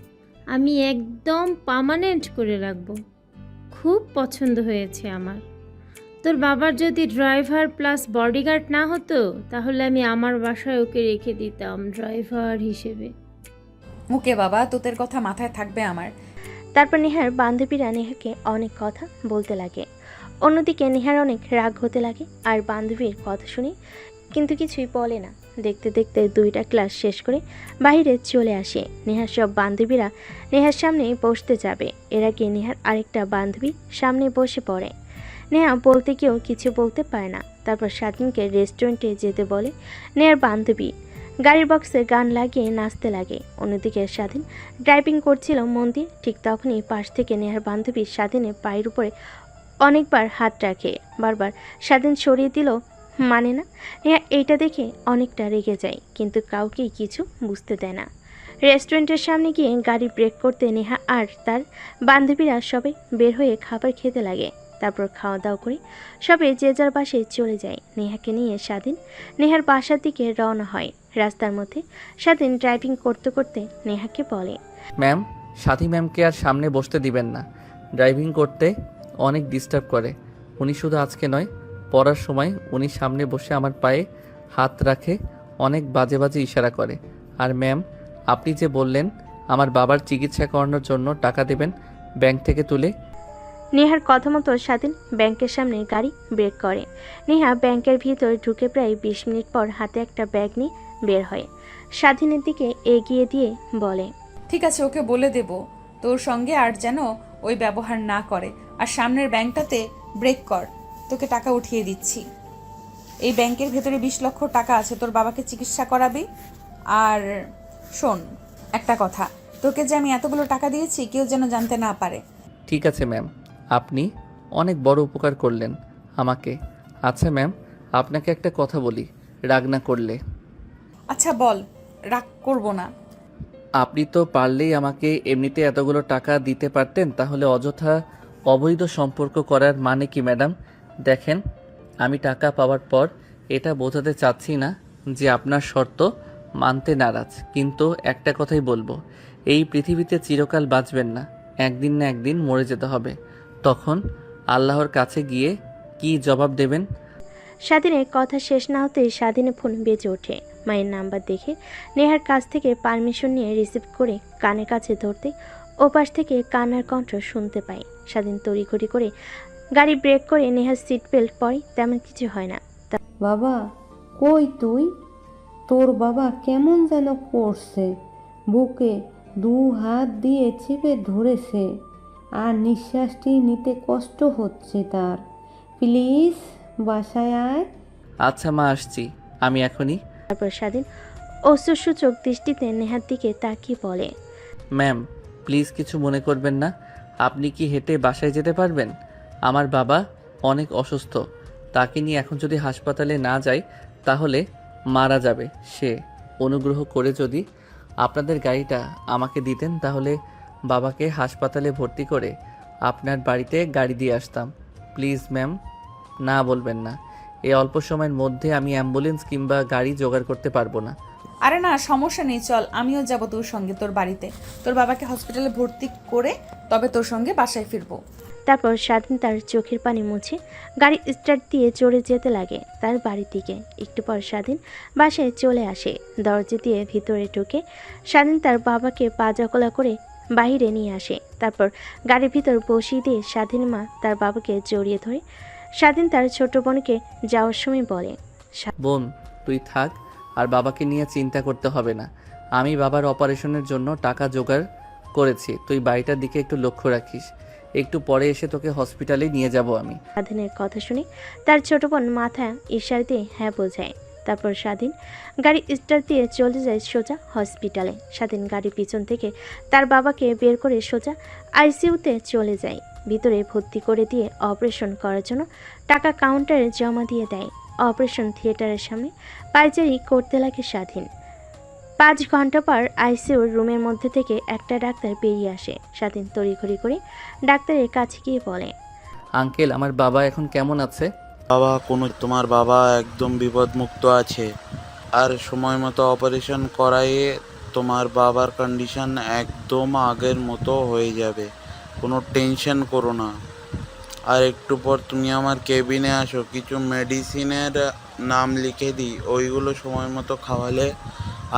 আমি একদম পার্মানেন্ট করে রাখবো। খুব পছন্দ হয়েছে আমার। তোর বাবার যদি ড্রাইভার প্লাস বডিগার্ড না হতো, তাহলে আমি আমার বাসায় ওকে রেখে দিতাম ড্রাইভার হিসেবে।
মুকে বাবা, তোদের কথা মাথায় থাকবে আমার।
তারপর নেহার বান্ধবীরা নেহাকে অনেক কথা বলতে লাগে। অন্যদিকে নেহার অনেক রাগ হতে লাগে আর বান্ধবীর কথা শুনে কিন্তু কিছুই বলে না। দেখতে দেখতে 2টা ক্লাস শেষ করে বাইরে চলে আসে। নেহার সব বান্ধবীরা নেহার সামনে বসতে যাবে, এর আগে নেহার আরেকটা বান্ধবী সামনে বসে পড়ে। নেহা বলতে গিয়েও কিছু বলতে পারে না। তারপর স্বাধীনকে রেস্টুরেন্টে যেতে বলে নেহার বান্ধবী। গাড়ির বক্সে গান লাগিয়ে নাচতে লাগে। অন্যদিকে স্বাধীন ড্রাইভিং করছিল মন দিয়ে। ঠিক তখনই পাশ থেকে নেহার বান্ধবী স্বাধীনের পায়ের উপরে অনেকবার হাত রাখে, বারবার স্বাধীন সরিয়ে দিল মানে না। নেহা এইটা দেখে অনেকটা রেগে যায়, কিন্তু কাউকেই কিছু বুঝতে দেয় না। রেস্টুরেন্টের সামনে গিয়ে গাড়ি ব্রেক করতে নেহা আর তার বান্ধবীরা সবাই বের হয়ে খাবার খেতে লাগে। তারপর খাওয়া দাওয়া করে সবে যে যার বাসায় চলে যায়। নেহাকে নিয়ে স্বাধীন নেহার বাসার দিকে রওনা হয়। রাস্তার মধ্যে স্বাধীন ড্রাইভিং করতে করতে নেহাকে বলে,
ম্যাম, সাথী ম্যামকে আর সামনে বসতে দিবেন না। ড্রাইভিং করতে অনেক ডিস্টার্ব করে। উনি শুধু আজকে নয়, পড়ার সময় উনি সামনে বসে আমার পায়ে হাত রাখে, অনেক বাজে বাজে ইশারা করে। আর ম্যাম, আপনি যে বললেন আমার বাবার চিকিৎসা করানোর জন্য টাকা দেবেন ব্যাংক থেকে তুলে।
নেহার কথা মতো স্বাধীন ব্যাংকের সামনে গাড়ি ব্রেক করে। নেহা ব্যাংকের ভিতর ঢুকে প্রায় 20 মিনিট পর হাতে একটা ব্যাগ নিয়ে বের হয়। স্বাধীনের দিকে এগিয়ে দিয়ে বলে,
ঠিক আছে, ওকে বলে দেব তোর সঙ্গে আর যেন ওই ব্যবহার না করে। আর সামনের ব্যাংকটাতে ব্রেক কর, তোকে টাকা উঠিয়ে দিচ্ছি। এই ব্যাংকের ভেতরে 20 লক্ষ টাকা আছে, তোর বাবাকে চিকিৎসা করাবি। আর শোন একটা কথা, তোকে যে আমি এতগুলো টাকা দিয়েছি কেউ যেন জানতে না পারে।
ঠিক আছে ম্যাম, আপনি অনেক বড় উপকার করলেন আমাকে। আচ্ছা ম্যাম, আপনাকে একটা কথা বলি, রাগ না করলে।
আচ্ছা বল, রাগ করবো না।
আপনি তো পারলেই আমাকে এমনিতে এতগুলো টাকা দিতে পারতেন, তাহলে অযথা অবৈধ সম্পর্ক করার মানে কি ম্যাডাম? দেখেন, আমি টাকা পাওয়ার পর এটা বোঝাতে চাচ্ছি না যে আপনার শর্ত মানতে নারাজ, কিন্তু একটা কথাই বলবো, এই পৃথিবীতে চিরকাল বাঁচবেন না, একদিন না একদিন মরে যেতে হবে। তখন আল্লাহর কাছে গিয়ে কি জবাব দেবেন?
স্বাধীনের কথা শেষ না হতেই স্বাধীনের ফোন বেজে ওঠে। মায়ের নাম্বার দেখে নেহার কাছ থেকে পারমিশন নিয়ে রিসিভ করে কানের কাছে ধরতে ওপাশ থেকে কান্নার কণ্ঠ শুনতে পাই। স্বাধীন তড়িঘড়ি করে গাড়ি ব্রেক করে নেহার সিট বেল্ট পরে, তেমন কিছু হয় না।
বাবা, কই তুই? তোর বাবা কেমন যেন করছে, বুকে 2 হাত দিয়ে চেপে ধরেছে আর নিঃশ্বাসটি নিতে কষ্ট হচ্ছে তার। প্লিজ বাসায় আয়।
আচ্ছা মা, আসছি আমি এখনই।
তারপর স্বাধীন অশ্রুসূচক দৃষ্টিতে নেহার দিকে তাকিয়ে বলে,
ম্যাম, প্লিজ কিছু মনে করবেন না। আপনি কি হেঁটে বাসায় যেতে পারবেন? আমার বাবা অনেক অসুস্থ, তাকে নিয়ে এখন যদি হাসপাতালে না যাই তাহলে মারা যাবে সে। অনুগ্রহ করে যদি আপনাদের গাড়িটা আমাকে দিতেন তাহলে বাবাকে হাসপাতালে ভর্তি করে আপনার বাড়িতে গাড়ি দিয়ে আসতাম। প্লিজ ম্যাম, না বলবেন না। এই অল্প সময়ের মধ্যে আমি অ্যাম্বুলেন্স কিংবা গাড়ি জোগাড় করতে পারবো না।
আরে না, সমস্যা নেই, চল আমিও যাব তোর সঙ্গে তোর বাড়িতে। তোর বাবাকে হসপিটালে ভর্তি করে তবে তোর সঙ্গে বাসায় ফিরবো।
তারপর স্বাধীন তার চোখের পানি মুছে গাড়ি স্টার্ট দিয়ে চড়ে যেতে লাগে তার বাড়ির দিকে। একটু পর স্বাধীন বাসায় চলে আসে। দরজা দিয়ে ভিতরে ঢুকে স্বাধীন তার বাবাকে পাজাকলা করে বাইরে নিয়ে আসে। তারপর গাড়ির ভিতর বসিয়ে দিয়ে স্বাধীন মা তার বাবাকে জড়িয়ে ধরে স্বাধীন তার ছোট বোনকে যাওয়ার সময় বলে,
বোন, তুই থাক, আর বাবাকে নিয়ে চিন্তা করতে হবে না। আমি বাবার অপারেশনের জন্য টাকা জোগাড় করেছি। তুই বাড়িটার দিকে একটু লক্ষ্য রাখিস। একটু পরে এসে তোকে হসপিটালে নিয়ে যাব আমি।
স্বাধীনের কথা শুনে তার ছোট বোন মাথা ইশারা দিয়ে হ্যাঁ বোঝায়। তারপর স্বাধীন গাড়ি স্টার্ট দিয়ে চলে যায় সোজা হসপিটালে। স্বাধীন গাড়ির পিছন থেকে তার বাবাকে বের করে সোজা আইসিইউতে চলে যায়। ভিতরে ভর্তি করে দিয়ে অপারেশন করার জন্য টাকা কাউন্টারে জমা দিয়ে দেয়। অপারেশন থিয়েটারের সামনে পায়চারি করতে লাগে স্বাধীন। 5 ঘন্টা পর আইসিইউর রুমের মধ্যে থেকে একটা ডাক্তার বেরিয়ে আসে। স্বাধীন তড়িঘড়ি করে ডাক্তারের কাছে গিয়ে বলে,
আঙ্কেল, আমার বাবা এখন কেমন আছে?
তোমার বাবা একদম বিপদমুক্ত আছে, আর সময় মতো অপারেশন করাইয়ে তোমার বাবার কন্ডিশন একদম আগের মতো হয়ে যাবে। কোনো টেনশন করো না। আর একটু পর তুমি আমার কেবিনে আসো, কিছু মেডিসিনের নাম লিখে দিই, ওইগুলো সময় মতো খাওয়ালে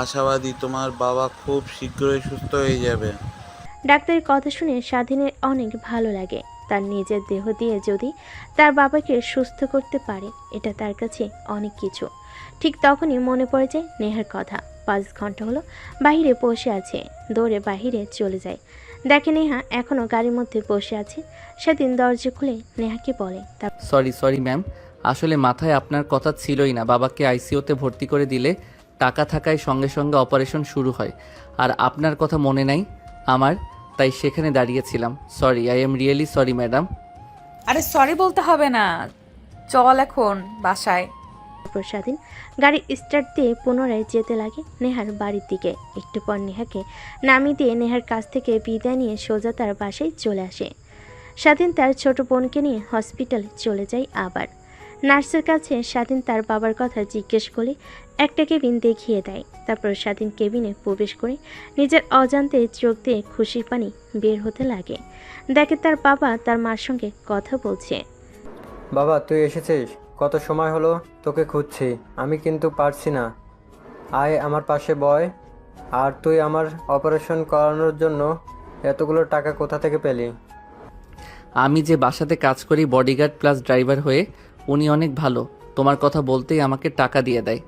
আশাবাদী তোমার বাবা খুব শীঘ্রই সুস্থ হয়ে যাবে।
ডাক্তারের কথা শুনে স্বাধীনের অনেক ভালো লাগে। তার নিজের দেহ দিয়ে যদি তার বাবাকে সুস্থ করতে পারে, এটা তার কাছে অনেক কিছু। ঠিক তখনই মনে পড়ে যায় নেহার কথা। 5 ঘন্টা হলো বাইরে বসে আছে। দৌড়ে বাইরে চলে যায়। দেখে নেহা এখনও গাড়ির মধ্যে বসে আছে। সেদিন দরজা খুলে নেহাকে বলে, তার
সরি ম্যাম, আসলে মাথায় আপনার কথা ছিলই না। বাবাকে আইসিইউতে ভর্তি করে দিলে টাকা থাকায় সঙ্গে সঙ্গে অপারেশন শুরু হয়, আর আপনার কথা মনে নাই আমার, তাই সেখানে দাঁড়িয়েছিলাম। Sorry, I am really sorry madam.
আরে সরি বলতে হবে না, চল এখন বাসায়।
তারপর স্বাধীন গাড়ি স্টার্ট দিয়ে পুনরায় যেতে লাগে নেহার বাড়ির দিকে। একটু পর নেহাকে নামিয়ে দিয়ে নেহার কাছ থেকে বিদায় নিয়ে সোজা তার বাসায় চলে আসে। স্বাধীন তার ছোট বোনকে নিয়ে হসপিটালে চলে যায়। আবার নার্সের কাছে স্বাধীন তার বাবার কথা জিজ্ঞেস করে একটা কেবিন দেখিয়ে দেয়। তারপর স্বাধীন কেবিনে প্রবেশ করে নিজের অজান্তে চোখ দিয়ে খুশির পানি বের হতে লাগে। দেখে তার বাবা তার মার সঙ্গে কথা বলছে।
বাবা, তুই এসেছিস? কত সময় হলো তোকে খুঁজছি। আমি কিন্তু পারছি না। আয় আমার পাশে বয়। আর তুই আমার অপারেশন করানোর জন্য এতগুলো টাকা কোথা থেকে পেলি?
আমি যে বাসাতে কাজ করি বডিগার্ড প্লাস ড্রাইভার হয়ে, উনি অনেক ভালো। তোমার কথা বলতেই আমাকে টাকা দিয়ে দেয়।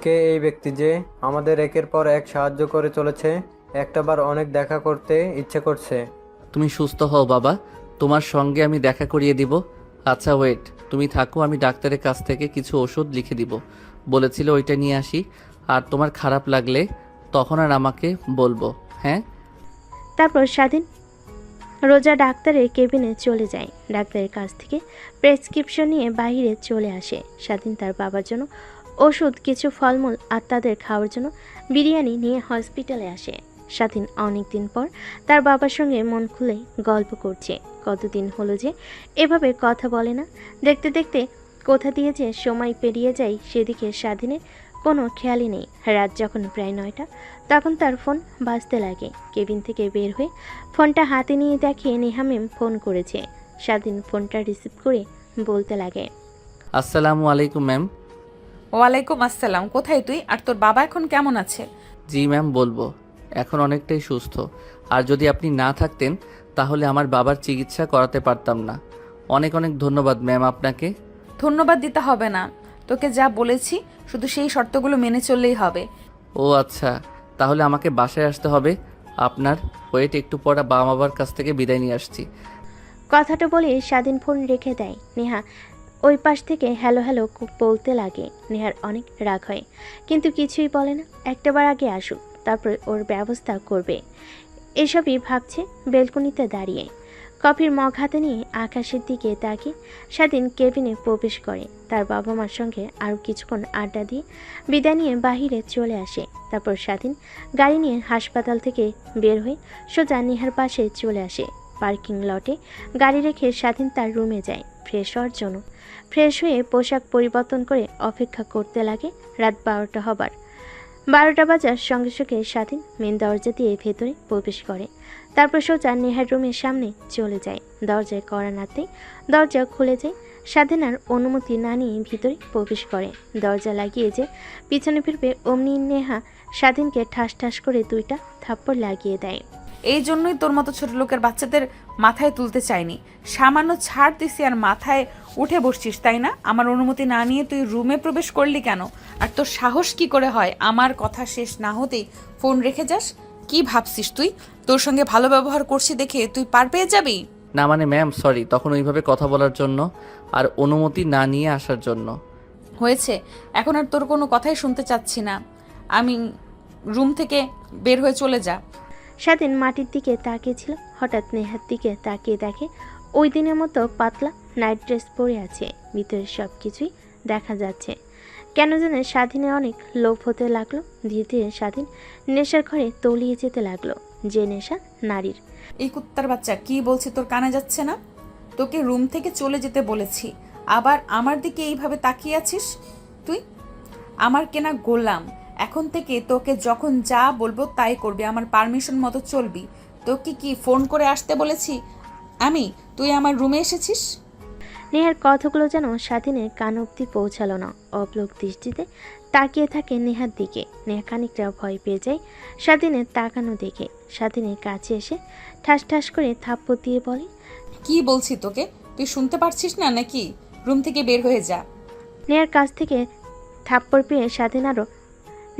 কে এই ব্যক্তি যে আমাদের একের পর এক সাহায্য করে চলেছে? একটাবার অনেক দেখা করতে ইচ্ছে করছে।
তুমি সুস্থ হও বাবা, তোমার সঙ্গে আমি দেখা করিয়ে দিব। আচ্ছা ওয়েট, তুমি থাকো, আমি ডাক্তারের কাছ থেকে কিছু ওষুধ লিখে দিব বলেছিল, ওইটা নিয়ে আসি। আর তোমার খারাপ লাগলে তখন আর আমাকে বলবো, হ্যাঁ?
তারপর স্বাধীন রোজা ডাক্তারের কেবিনে চলে যায়। ডাক্তারের কাছ থেকে প্রেসক্রিপশন নিয়ে বাইরে চলে আসে। স্বাধীন তার বাবার জন্য ওষুধ, কিছু ফলমূল আর তাদের খাওয়ার জন্য বিরিয়ানি নিয়ে হসপিটালে আসে। স্বাধীন অনেক দিন পর তার বাবার সঙ্গে মন খুলে গল্প করছে। কতদিন হলো যে এভাবে কথা বলে না। দেখতে দেখতে কোথা দিয়ে যে সময় পেরিয়ে যায় সেদিকে স্বাধীনের কোনো খেয়ালই নেই। রাত যখন প্রায় 9টা, তখন তার ফোন বাজতে লাগে। কেবিন থেকে বের হয়ে ফোনটা হাতে নিয়ে দেখে নেহা ম্যাম ফোন করেছে। স্বাধীন ফোনটা রিসিভ করে বলতে লাগে,
আসসালামু আলাইকুম ম্যাম।
ওয়ালাইকুম আসসালাম। কোথায় তুই? আর তোর বাবা এখন কেমন আছে?
জি ম্যাম, বলবো। এখন অনেকটাই সুস্থ। আর যদি আপনি না থাকতেন তাহলে আমার বাবার চিকিৎসা করাতে পারতাম না। অনেক অনেক ধন্যবাদ ম্যাম আপনাকে।
ধন্যবাদ দিতে হবে না, তোকে যা বলেছি শুধু সেই শর্তগুলো মেনে চললেই হবে।
ও আচ্ছা, তাহলে আমাকে বাসায় আসতে হবে আপনার। ওয়েট, একটু পর বাবার কাছ থেকে বিদায় নিয়ে আসছি।
কথাটা বলে স্বাধীন ফোন রেখে দেয়। নেহা ওই পাশ থেকে হ্যালো হ্যালো বলতে লাগে। নেহার অনেক রাগ হয়, কিন্তু কিছুই বলে না। একটাবার আগে আসুক, তারপর ওর ব্যবস্থা করবে, এসবই ভাবছে বেলকনিতে দাঁড়িয়ে। কফির মগ হাতে নিয়ে আকাশের দিকে তাকিয়ে স্বাধীন কেবিনে প্রবেশ করে। তার বাবা মার সঙ্গে আরও কিছুক্ষণ আড্ডা দিয়ে বিদায় নিয়ে বাহিরে চলে আসে। তারপর স্বাধীন গাড়ি নিয়ে হাসপাতাল থেকে বের হয়ে সোজা নেহার পাশে চলে আসে। পার্কিং লটে গাড়ি রেখে স্বাধীন তার রুমে যায় ফ্রেশ হওয়ার জন্য। ফ্রেশ হয়ে পোশাক পরিবর্তন করে অপেক্ষা করতে লাগে রাত 12টা হবার। 12টা বাজার সঙ্গে সঙ্গে স্বাধীন মেন দরজা দিয়ে ভেতরে প্রবেশ করে। তারপর সোজা নেহার রুমের সামনে চলে যায়। দরজায় কড়া নাড়তেই দরজা খুলে যায়। স্বাধীন আর অনুমতি না নিয়ে ভিতরে প্রবেশ করে। দরজা লাগিয়ে যে পিছনে ফিরবে অমনি নেহা স্বাধীনকে ঠাস ঠাস করে 2টা থাপ্পড় লাগিয়ে দেয়।
এই জন্যই তোর মতো ছোট লোকের বাচ্চাদের মাথায় তুলতে চাইনি। সামান্য ছাড় দিছি আর মাথায় উঠে বসছিস, তাই না? আমার অনুমতি না নিয়ে তুই রুমে প্রবেশ করলি কেন? আর তোর সাহস কি করে হয় আমার কথা শেষ না হতেই ফোন রেখে যাস? কি ভাবছিস তুই? তোর সঙ্গে ভালো ব্যবহার করছি দেখে তুই পার পেয়ে যাবি?
না মানে ম্যাম সরি, তখন ওইভাবে কথা বলার জন্য আর অনুমতি না নিয়ে আসার জন্য।
হয়েছে, এখন আর তোর কোনো কথাই শুনতে চাচ্ছি না। আমি রুম থেকে বের হয়ে চলে যা।
স্বাধীন মাটির দিকে তাকিয়েছিল, হঠাৎ নেহার দিকে তাকিয়ে দেখে ওই দিনের মতো পাতলা নাইট ড্রেস পরে আছে। ভিতরে সব কিছুই দেখা যাচ্ছে। কেন জানে স্বাধীনের অনেক লোভ হতে লাগলো। ধীরে ধীরে স্বাধীন নেশার ঘরে তলিয়ে যেতে লাগলো, যে নেশা নারীর।
এই কুত্তার বাচ্চা, কি বলছি তোর কানে যাচ্ছে না? তোকে রুম থেকে চলে যেতে বলেছি, আবার আমার দিকে এইভাবে তাকিয়ে আছিস? তুই আমার কেনা গোলাম, এখন থেকে তোকে যখন যা বলবো তাই করবি, আমার পারমিশন মতো চলবি। তোকে কি ফোন করে আসতে বলেছি আমি? তুই আমার রুমে এসেছিস।
নেহার কথাগুলো যেন স্বাধীনের কান অব্দি পৌঁছালো না। অবলোক দৃষ্টিতে তাকিয়ে থাকে নেহার দিকে। নেহা খানিকটা ভয় পেয়ে যায় স্বাধীনের তাকানো দেখে। স্বাধীনের কাছে এসে ঠাস ঠাস করে থাপ্পড় দিয়ে বলে,
কি বলছি তোকে, তুই শুনতে পারছিস না নাকি? রুম থেকে বের হয়ে যা।
নেহার কাছ থেকে থাপ্পড় পেয়ে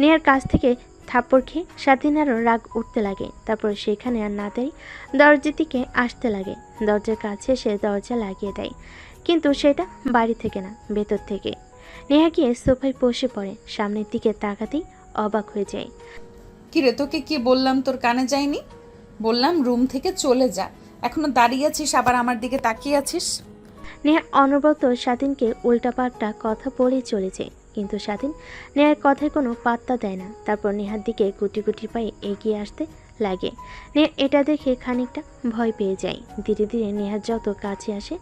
নেহার কাছ থেকে থাপ্পড় খেয়ে স্বাধীন আরও রাগ উঠতে লাগে। তারপর সেখানে আর না দাঁড়িয়ে দরজার দিকে আসতে লাগে। দরজার কাছে এসে দরজা লাগিয়ে দেয়, কিন্তু সেটা বাড়ি থেকে না, ভেতর থেকে। নেহা গিয়ে সোফায় বসে পড়ে। সামনের দিকে তাকাতেই অবাক হয়ে যায়।
কিরে, তোকে কি বললাম তোর কানে যায়নি? বললাম রুম থেকে চলে যা, এখনো দাঁড়িয়ে আছিস আবার আমার দিকে তাকিয়ে আছিস।
নেহা অনবরত স্বাধীনকে উল্টাপাল্টা কথা বলেই চলেছে, কিন্তু স্বাধীন নেহার কথায় কোনো পাত্তা দেয় না। তারপর নেহার দিকে গুটি গুটি পায়ে এগিয়ে আসতে লাগে। নেহা এটা দেখে খানিকটা ভয় পেয়ে যায়। ধীরে ধীরে নেহার যত কাছে আসে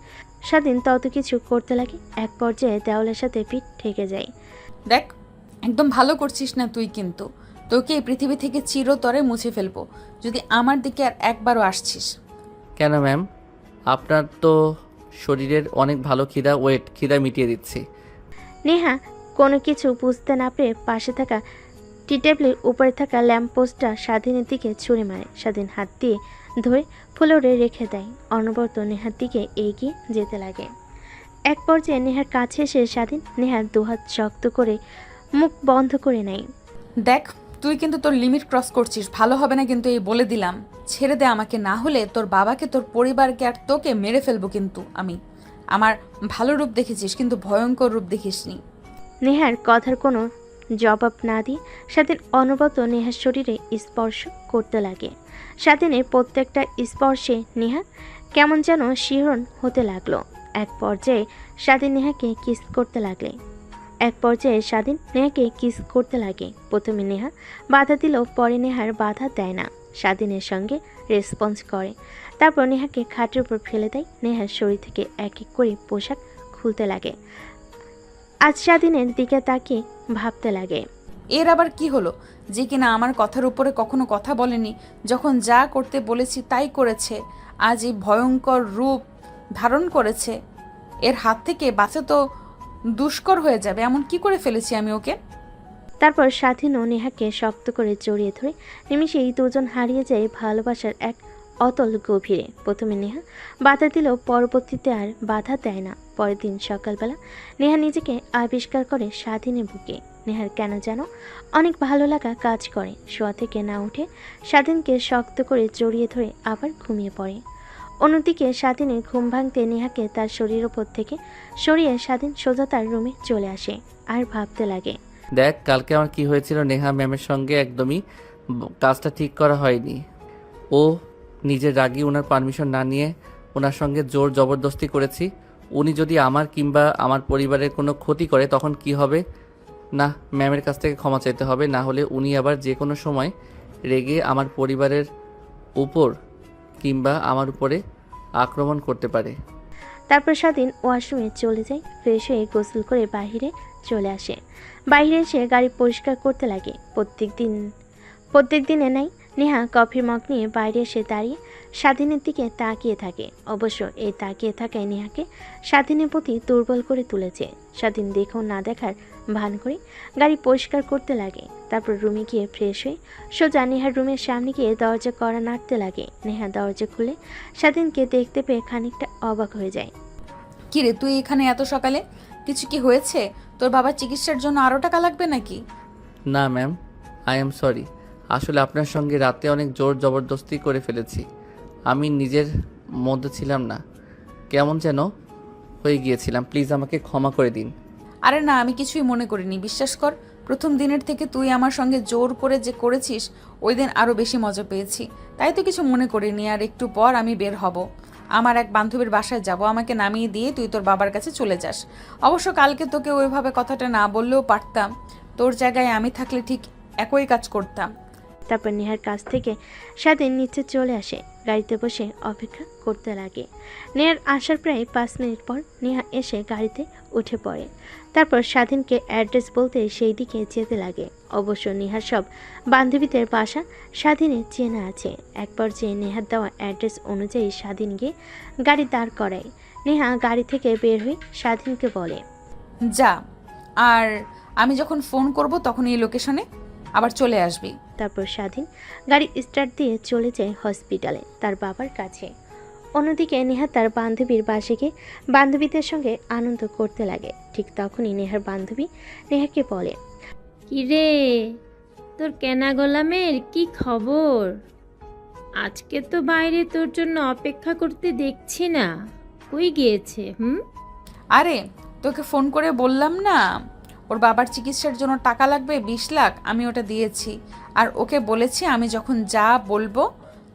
স্বাধীন তত কিছু করতে লাগে। এক পর্যায়ে দেওয়ালের সাথে পিঠ ঠেকে যায়।
দেখ, একদম ভালো করছিস না তুই, কিন্তু তোকে এই পৃথিবী থেকে চিরতরে মুছে ফেলবো যদি আমার দিকে আর একবারও আসছিস।
কেন ম্যাম? আপনার তো শরীরের অনেক ভালো খিদা মিটিয়ে দিচ্ছি।
নেহা কোনো কিছু বুঝতে না পেরে পাশে থাকা টি টেবিলের উপরে থাকা ল্যাম্পপোস্টটা স্বাধীনের দিকে ছুঁড়ে মারে। স্বাধীন হাত দিয়ে ধরে ফ্লোরে রেখে দেয়। অনবরত নেহার দিকে এগিয়ে যেতে লাগে। এক পর্যায়ে নেহার কাছে এসে স্বাধীন নেহার দুহাত শক্ত করে মুখ বন্ধ করে নেয়।
দেখ, তুই কিন্তু তোর লিমিট ক্রস করছিস, ভালো হবে না কিন্তু, এই বলে দিলাম। ছেড়ে দে আমাকে, না হলে তোর বাবাকে, তোর পরিবারকে আর তোকে মেরে ফেলবো। কিন্তু আমি আমার ভালো রূপ দেখেছিস, কিন্তু ভয়ঙ্কর রূপ দেখিসনি।
নেহার কথার কোনো জবাব না দিয়ে স্বাধীন অনবরত নেহার শরীরে স্পর্শ করতে লাগে। স্বাধীনের প্রত্যেকটা স্পর্শে নেহা কেমন যেন শিহরণ হতে লাগলো। এক পর্যায়ে স্বাধীন নেহাকে কিস করতে লাগে। প্রথমে নেহা বাধা দিলেও পরে নেহার বাধা দেয় না, স্বাধীনের সঙ্গে রেসপন্স করে। তারপর নেহাকে খাটের উপর ফেলে দেয়। নেহার শরীর থেকে এক এক করে পোশাক খুলতে লাগে। আজ স্বাধীনের দিকে তাকিয়ে ভাবতে লাগে,
এর আবার কি হলো যে কিনা আমার কথার উপরে কখনো কথা বলেনি, যখন যা করতে বলেছি তাই করেছে। আজ এই ভয়ঙ্কর রূপ ধারণ করেছে, এর হাত থেকে বাঁচা তো দুষ্কর হয়ে যাবে। এমন কি করে ফেলেছি আমি ওকে?
তারপর স্বাধীন ও নেহাকে শক্ত করে জড়িয়ে ধরে নিমিষেই দুজন হারিয়ে যায় ভালোবাসার এক অতল গভীরে। প্রথমে নেহা বাধা দিলেও পরবর্তীতে আর বাধা দেয় না। পরের দিন সকালবেলা নেহা নিজেকে আবিষ্কার করে স্বাধীনের বুকে। নেহার কেন যেন অনেক ভালো লাগা কাজ করে। শোয়া থেকে না উঠে স্বাধীনকে শক্ত করে জড়িয়ে ধরে আবার ঘুমিয়ে পড়ে। অন্যদিকে স্বাধীনের ঘুম ভাঙতে নেহাকে তার শরীর ওপর থেকে সরিয়ে স্বাধীন সোজা তার রুমে চলে আসে আর ভাবতে লাগে,
দেখ, কালকে আমার কি হয়েছিল, নেহা ম্যামের সঙ্গে একদমই কাজটা ঠিক করা হয়নি। ও নিজের রাগী ওনার পারমিশন না নিয়ে ওনার সঙ্গে জোর জবরদস্তি করেছি। উনি যদি আমার কিংবা আমার পরিবারের কোনো ক্ষতি করে তখন কি হবে? না, ম্যামের কাছ থেকে ক্ষমা চাইতে হবে, না হলে উনি আবার যে কোনো সময় রেগে আমার পরিবারের উপর কিংবা আমার উপরে আক্রমণ করতে পারে।
তারপর স্বাধীন ওয়াশরুমে চলে যায়, ফ্রেশ হয়ে গোসল করে বাইরে চলে আসে। বাইরে এসে গাড়ি পরিষ্কার করতে লাগে। প্রত্যেক দিনে নাই নেহা কফির মগ নিয়ে বাইরে এসে দাঁড়িয়ে স্বাধীনের দিকে তাকিয়ে থাকে। অবশ্য এই তাকিয়ে থাকায় নেহাকে স্বাধীনের প্রতি দুর্বল করে তুলেছে। স্বাধীন দেখেও না দেখার ভান করে গাড়ি পরিষ্কার করতে লাগে। তারপর রুমে গিয়ে ফ্রেশ হয়ে সোজা নেহার রুমের সামনে গিয়ে দরজা কড়া নাড়তে লাগে। নেহা দরজা খুলে স্বাধীনকে দেখতে পেয়ে খানিকটা অবাক হয়ে যায়।
কিরে, তুই এখানে এত সকালে? কিছু কি হয়েছে? তোর বাবার চিকিৎসার জন্য আরও টাকা লাগবে নাকি?
না ম্যাম, আই এম সরি। আসলে আপনার সঙ্গে রাতে অনেক জোর জবরদস্তি করে ফেলেছি। আমি নিজের মধ্যে ছিলাম না, কেমন যেন হয়ে গিয়েছিলাম। প্লিজ আমাকে ক্ষমা করে দিন।
আরে না, আমি কিছুই মনে করিনি, বিশ্বাস কর। প্রথম দিনের থেকে তুই আমার সঙ্গে জোর করে যে করেছিস, ওই দিন আরও বেশি মজা পেয়েছি, তাই তো কিছু মনে করিনি। আর একটু পর আমি বের হব, আমার এক বান্ধবীর বাসায় যাব। আমাকে নামিয়ে দিয়ে তুই তোর বাবার কাছে চলে যাস। অবশ্য কালকে তোকে ওইভাবে কথাটা না বললেও পারতাম। তোর জায়গায় আমি থাকলে ঠিক একই কাজ করতাম।
তারপর নেহার কাছ থেকে স্বাধীন নিচে চলে আসে, গাড়িতে বসে অপেক্ষা করতে লাগে। নেহার আসার প্রায় 5 মিনিট পর নেহা এসে গাড়িতে উঠে পড়ে। তারপর স্বাধীনকে অ্যাড্রেস বলতে সেই দিকে যেতে লাগে। অবশ্য নেহার সব বান্ধবীদের বাসা স্বাধীনের চেনা আছে। এক পর্যায়ে নেহার দেওয়া অ্যাড্রেস অনুযায়ী স্বাধীন গিয়ে গাড়ি দাঁড় করায়। নেহা গাড়ি থেকে বের হয়ে স্বাধীনকে বলে,
যা, আর আমি যখন ফোন করব তখন এই লোকেশনে আবার চলে আসবি।
তারপর স্বাধীন গাড়ি স্টার্ট দিয়ে চলে যায় হসপিটালে তার বাবার কাছে। অন্যদিকে নেহা তার বান্ধবীর বাসে গিয়ে বান্ধবীদের সঙ্গে আনন্দ করতে লাগে। ঠিক তখনই নেহার বান্ধবী নেহাকে বলে,
কিরে, তোর কেনা গোলামের কি খবর? আজকে তো বাইরে তোর জন্য অপেক্ষা করতে দেখছি না, কই গিয়েছে?
আরে, তোকে ফোন করে বললাম না, ওর বাবার চিকিৎসার জন্য টাকা লাগবে 20 লাখ, আমি ওটা দিয়েছি। আর ওকে বলেছি আমি যখন যা বলবো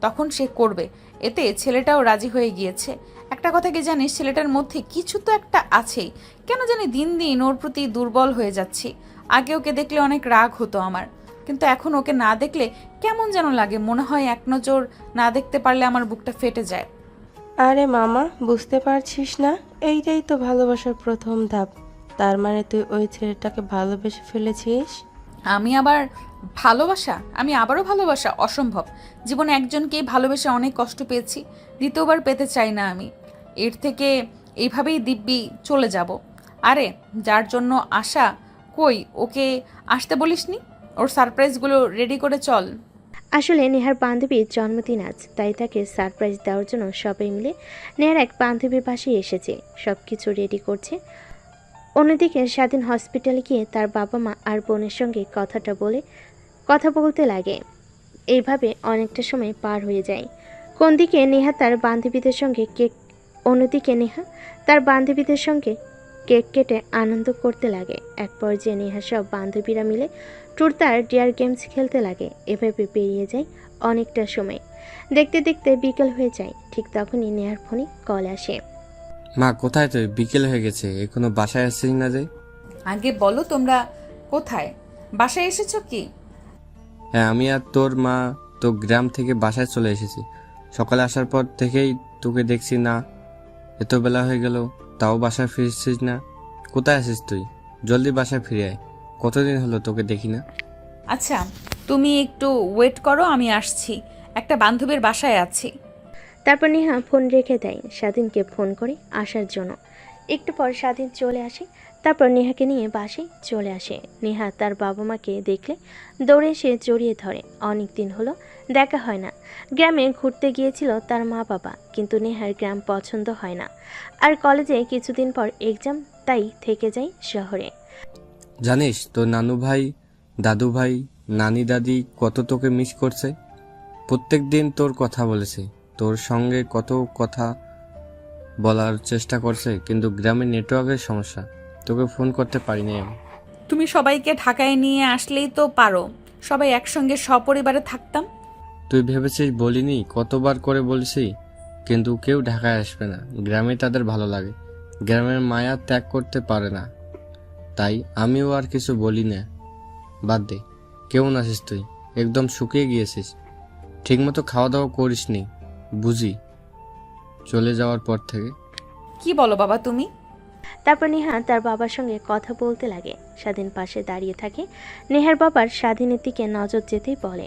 তখন সে করবে। এতে ছেলেটাও রাজি হয়ে গিয়েছে। একটা কথা কি জানিস, ছেলেটার মধ্যে কিছু তো একটা আছেই। কেন জানি দিন দিন ওর প্রতি দুর্বল হয়ে যাচ্ছি। আগে ওকে দেখলে অনেক রাগ হতো আমার, কিন্তু এখন ওকে না দেখলে কেমন যেন লাগে। মনে হয় এক নজর না দেখতে পারলে আমার বুকটা ফেটে যায়।
আরে মামা, বুঝতে পারছিস না? এইটাই তো ভালোবাসার প্রথম ধাপ। তার মানে তুই ওই ছেলেটাকে ভালোবেসে ফেলেছিস?
আমি আবারও ভালোবাসা অসম্ভব। জীবনে একজনকেই ভালোবেসে অনেক কষ্ট পেয়েছি, দ্বিতীয়বার পেতে চাই না আমি। এর থেকে এইভাবেই দিব্যি চলে যাব। আরে, যার জন্য আশা, কই ওকে আসতে বলিসনি? ওর সারপ্রাইজগুলো রেডি করে চল।
আসলে নেহার বান্ধবীর জন্মদিন আজ, তাই তাকে সারপ্রাইজ দেওয়ার জন্য সবাই মিলে নেহার এক বান্ধবীর পাশেই এসেছে, সব কিছু রেডি করছে। অন্যদিকে স্বাধীন হসপিটালে গিয়ে তার বাবা মা আর বোনের সঙ্গে কথা বলতে লাগে। এইভাবে অনেকটা সময় পার হয়ে যায়। অন্যদিকে নেহা তার বান্ধবীদের সঙ্গে কেক কেটে আনন্দ করতে লাগে। এক পর্যায়ে নেহা সব বান্ধবীরা মিলে ট্রুথ আর ডেয়ার গেমস খেলতে লাগে। এভাবে পেরিয়ে যায় অনেকটা সময়। দেখতে দেখতে বিকেল হয়ে যায়। ঠিক তখনই নেহার ফোনে কল আসে।
মা, কোথায় তুই? বিকেল হয়ে গেছে, এখনো বাসায় আসছিস না যে?
আগে বলো, তোমরা কোথায়? বাসায় এসেছো কি?
হ্যাঁ, আমি আর তোর মা তো গ্রাম থেকে বাসায় চলে এসেছি। সকালে আসার পর থেকেই তোকে দেখছি না, এত বেলা হয়ে গেল তাও বাসায় ফিরছিস না। কোথায় আছিস তুই? জলদি বাসায় ফিরে আয়, কতদিন হলো তোকে দেখি না।
আচ্ছা, তুমি একটু ওয়েট করো, আমি আসছি। একটা বান্ধবীর বাসায় আছি।
তারপর নেহা ফোন রেখে দেয়, স্বাধীনকে ফোন করে আসার জন্য। একটু পর স্বাধীন চলে আসে। তারপর নেহাকে নিয়ে বাসায় চলে আসে। নেহা তার বাবা মাকে দেখলে দৌড়ে এসে জড়িয়ে ধরে। অনেক দিন হলো দেখা হয় না। গ্রামে ঘুরতে গিয়েছিল তার মা বাবা, কিন্তু নেহার গ্রাম পছন্দ হয় না। আর কলেজে কিছুদিন পর এক্সাম, তাই থেকে যায় শহরে।
জানিস তোর নানু ভাই, দাদু ভাই, নানি দাদি কত তোকে মিস করছে। প্রত্যেক দিন তোর কথা বলেছে, তোর সঙ্গে কত কথা বলার চেষ্টা করছে, কিন্তু গ্রামে নেটওয়ার্কের সমস্যা, তোকে ফোন করতে পারিনি আমি।
তুমি সবাইকে ঢাকায় নিয়ে আসলেই তো পারো, সবাই একসঙ্গে সপরিবারে থাকতাম।
তুই ভেবেছিস বলিনি? কতবার করে বলছি কিন্তু কেউ ঢাকায় আসবে না, গ্রামে তাদের ভালো লাগে, গ্রামের মায়া ত্যাগ করতে পারে না। তাই আমিও আর কিছু বলি না। বাদ দে, কেমন আছিস তুই? একদম শুকিয়ে গিয়েছিস, ঠিকমতো খাওয়া দাওয়া করিসনি বুঝি চলে যাওয়ার পর থেকে।
কি বলো বাবা তুমি?
তারপর নেহা তার বাবার সঙ্গে কথা বলতে লাগে। স্বাধীন পাশে দাঁড়িয়ে থাকে। নেহার বাবার স্বাধীনের দিকে নজর যেতেই বলে,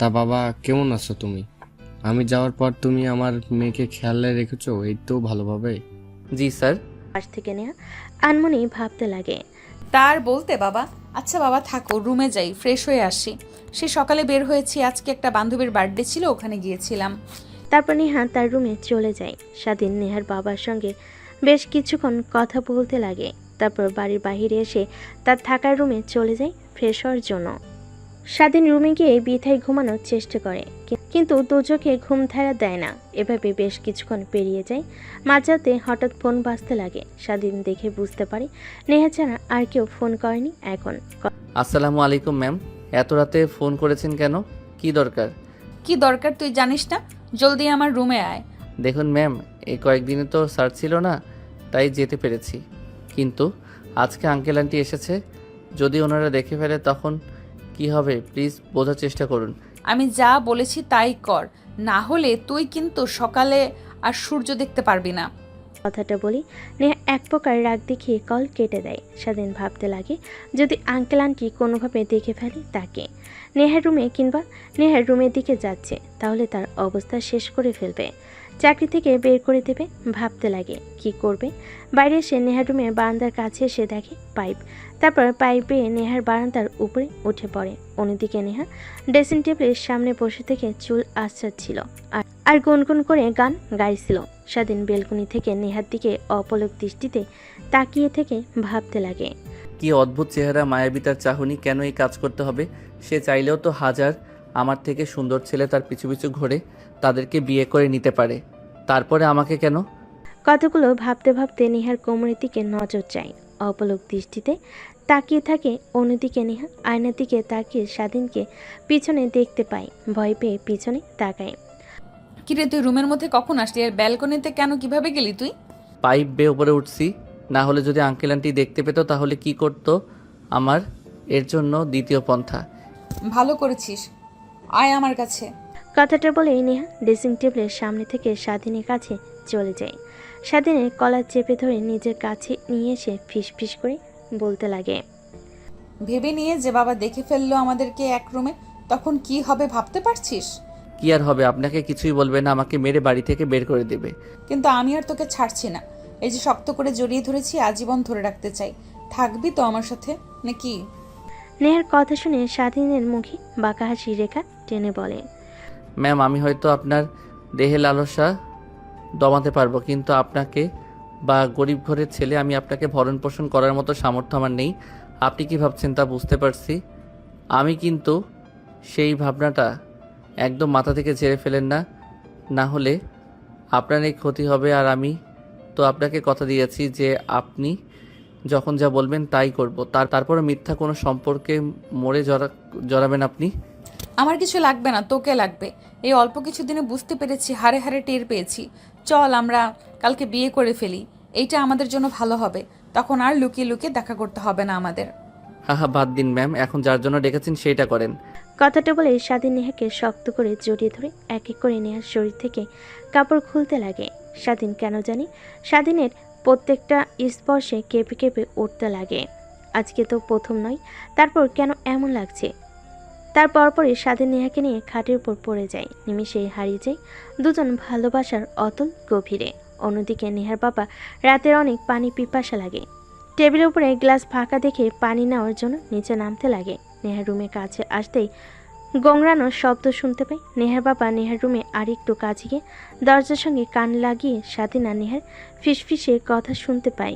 তা বাবা কেমন আছো তুমি? আমি যাওয়ার পর তুমি আমার মেয়েকে খেয়ালে রেখেছো এই তো ভালোভাবে?
জি স্যার।
পাশ থেকে নেহা আনমনি ভাবতে লাগে।
তার বলতে বাবা। আচ্ছা বাবা থাকো, রুমে যাই, ফ্রেশ হয়ে আসি। সে সকালে বের হয়েছি, আজকে একটা বান্ধবীর বার্থডে ছিল, ওখানে গিয়েছিলাম।
তারপর নেহা তার রুমে চলে যায়। স্বাধীন নেহার বাবার সঙ্গে বেশ কিছুক্ষণ কথা বলতে লাগে। তারপর বাড়ির বাইরে এসে তার থাকার রুমে চলে যায় ফ্রেশ হওয়ার জন্য। স্বাধীন রুমে গিয়ে বিথায় ঘুমানোর চেষ্টা করে, কিন্তু দুচোখে ঘুম ধারা দেয় না। এভাবে বেশ কিছুক্ষণ পেরিয়ে যায়। মাঝরাতে হঠাৎ ফোন বাজতে লাগে। স্বাধীন দেখে বুঝতে পারে নেহা ছাড়া আর কেউ ফোন করেনি এখন।
আসসালামু আলাইকুম ম্যাম, এত রাতে ফোন করেছেন কেন? কি দরকার?
কি দরকার তুই জানিস না? জলদি আমার রুমে আয়।
দেখুন ম্যাম, এই কয়েকদিনে তো স্যার ছিল না, তাই যেতে পেরেছি। কিন্তু আজকে আঙ্কেল আন্টি এসেছে, যদি ওনারা দেখে ফেলে তখন কি হবে? প্লিজ বোঝার চেষ্টা করুন।
আমি যা বলেছি তাই কর, না হলে তুই কিন্তু সকালে আর সূর্য দেখতে পারবি না।
কথাটা বলি নেহা এক প্রকার রাগ দেখিয়ে কল কেটে দেয়। স্বাধীন ভাবতে লাগে যদি আঙ্কেল আন্টি কোনোভাবে দেখে ফেলে তাকে। নেহার রুমে কিংবা নেহার রুমের দিকে যাচ্ছে, তাহলে তার অবস্থা শেষ করে ফেলবে, চাকরি থেকে বের করে দেবে। ভাবতে লাগে কি করবে। বাইরে এসে নেহার রুমে বারান্দার কাছে এসে দেখে পাইপ। তারপর পাইপে নেহার বারান্দার উপরে উঠে পড়ে। অন্যদিকে নেহা ড্রেসিং টেবিলের সামনে বসে থেকে চুল আঁচড়াচ্ছিল আর গুনগুন করে গান গাইছিল। স্বাধীন বেলকনি থেকে নেহার দিকে অপলক দৃষ্টিতে তাকিয়ে থেকে ভাবতে লাগে
কি অদ্ভুত চেহারা, মায়াবী তার চাহনি, কেন এই কাজ করতে হবে? সে চাইলেও তো হাজার আমার থেকে সুন্দর ছেলে তার পিছু পিছু ঘোরে, তাদেরকে বিয়ে করে নিতে পারে, তারপরে আমাকে কেন?
কতগুলো ভাবতে ভাবতে নেহার কোমরের দিকে নজর যায়। অপলক দৃষ্টিতে তাকিয়ে থাকে। অন্যদিকে নেহা আয়নার দিকে তাকিয়ে স্বাধীনকে পিছনে দেখতে পায়। ভয় পেয়ে পিছনে তাকায়।
কিরে তুই রুমের মধ্যে কখন আসলি? আর ব্যালকনিতে কেন, কিভাবে গেলি তুই?
পাইপ বেয়ে উপরে উঠছি, না হলে যদি আঙ্কেল আন্টি দেখতে পেতো তাহলে কি করতো আমার? এর জন্য দ্বিতীয় পন্থা।
ভালো করেছিস, আয় আমার কাছে।
কথাটা বলেই নেহা ড্রেসিং টেবিলের সামনে থেকে স্বাধীনের কাছে চলে যায়। স্বাধীনের কলার চেপে ধরে নিজের কাছে নিয়ে এসে ফিস ফিস করে বলতে লাগে,
ভেবে নিয়ে যে বাবা দেখে ফেললো আমাদেরকে এক রুমে, তখন কি হবে ভাবতে পারছিস?
কি আর হবে, আপনাকে কিছুই বলবে না, আমাকে মেরে বাড়ি থেকে বের করে দেবে।
কিন্তু আমি আর তোকে ছাড়ছি না। এই যে শক্ত করে জড়িয়ে ধরেছি, আজীবন ধরে রাখতে চাই। থাকবি তো আমার সাথে নাকি?
নেহার কথা শুনে স্বাধীনের মুখে বাঁকা হাসি রেখা টেনে বলে,
ম্যাম, আমি হয়তো আপনার দেহে লালসা দমাতে পারবো, কিন্তু আপনাকে বা গরিব ঘরের ছেলে আমি আপনাকে ভরণ পোষণ করার মতো সামর্থ্য আমার নেই। আপনি কি ভাবছেন তা বুঝতে পারছি, আমি কিন্তু সেই ভাবনাটা একদম মাথা থেকে ঝেড়ে ফেলেন না, না হলে আপনার এই ক্ষতি হবে। আর আমি তো আপনাকে কথা দিয়েছি যে আপনি যখন যা বলবেন তাই করব। তারপরে মিথ্যা কোনো সম্পর্কে মরে জড়াবেন আপনি।
আমার কিছু লাগবে না, তোকে লাগবে। এই অল্প কিছু দিনে বুঝতে পেরেছি, হারে হারে টের পেয়েছি। চল আমরা কালকে বিয়ে করে ফেলি, এইটা আমাদের জন্য ভালো হবে। তখন আর লুকিয়ে লুকিয়ে দেখা করতে হবে না আমাদের।
হা বাদ দিন ম্যাম, এখন যার জন্য ডেকেছেন সেইটা করেন।
কথাটা বলে স্বাধীন নেহাকে শক্ত করে জড়িয়ে ধরে এক এক করে নেহার শরীর থেকে কাপড় খুলতে লাগে। স্বাধীন কেন জানি স্বাধীনের প্রত্যেকটা স্পর্শে কেঁপে কেঁপে উঠতে লাগে। আজকে তো প্রথম নয়, তারপর কেন এমন লাগছে? তার পরপরই স্বাধীন নেহাকে নিয়ে খাটের উপর পড়ে যায়। নিমিষেই হারিয়ে যায় দুজন ভালোবাসার অতল গভীরে। অন্যদিকে নেহার বাবা রাতের অনেক পানি পিপাসা লাগে। টেবিলের উপরে গ্লাস ফাঁকা দেখে পানি নেওয়ার জন্য নিচে নামতে লাগে। নেহার রুমের কাছে আসতেই গোংরানোর শব্দ শুনতে পাই। নেহার বাবা নেহার রুমে আরেকটু কাছে গিয়ে দরজার সঙ্গে কান লাগিয়ে স্বাধীন আর নেহার ফিসফিসে কথা শুনতে পাই।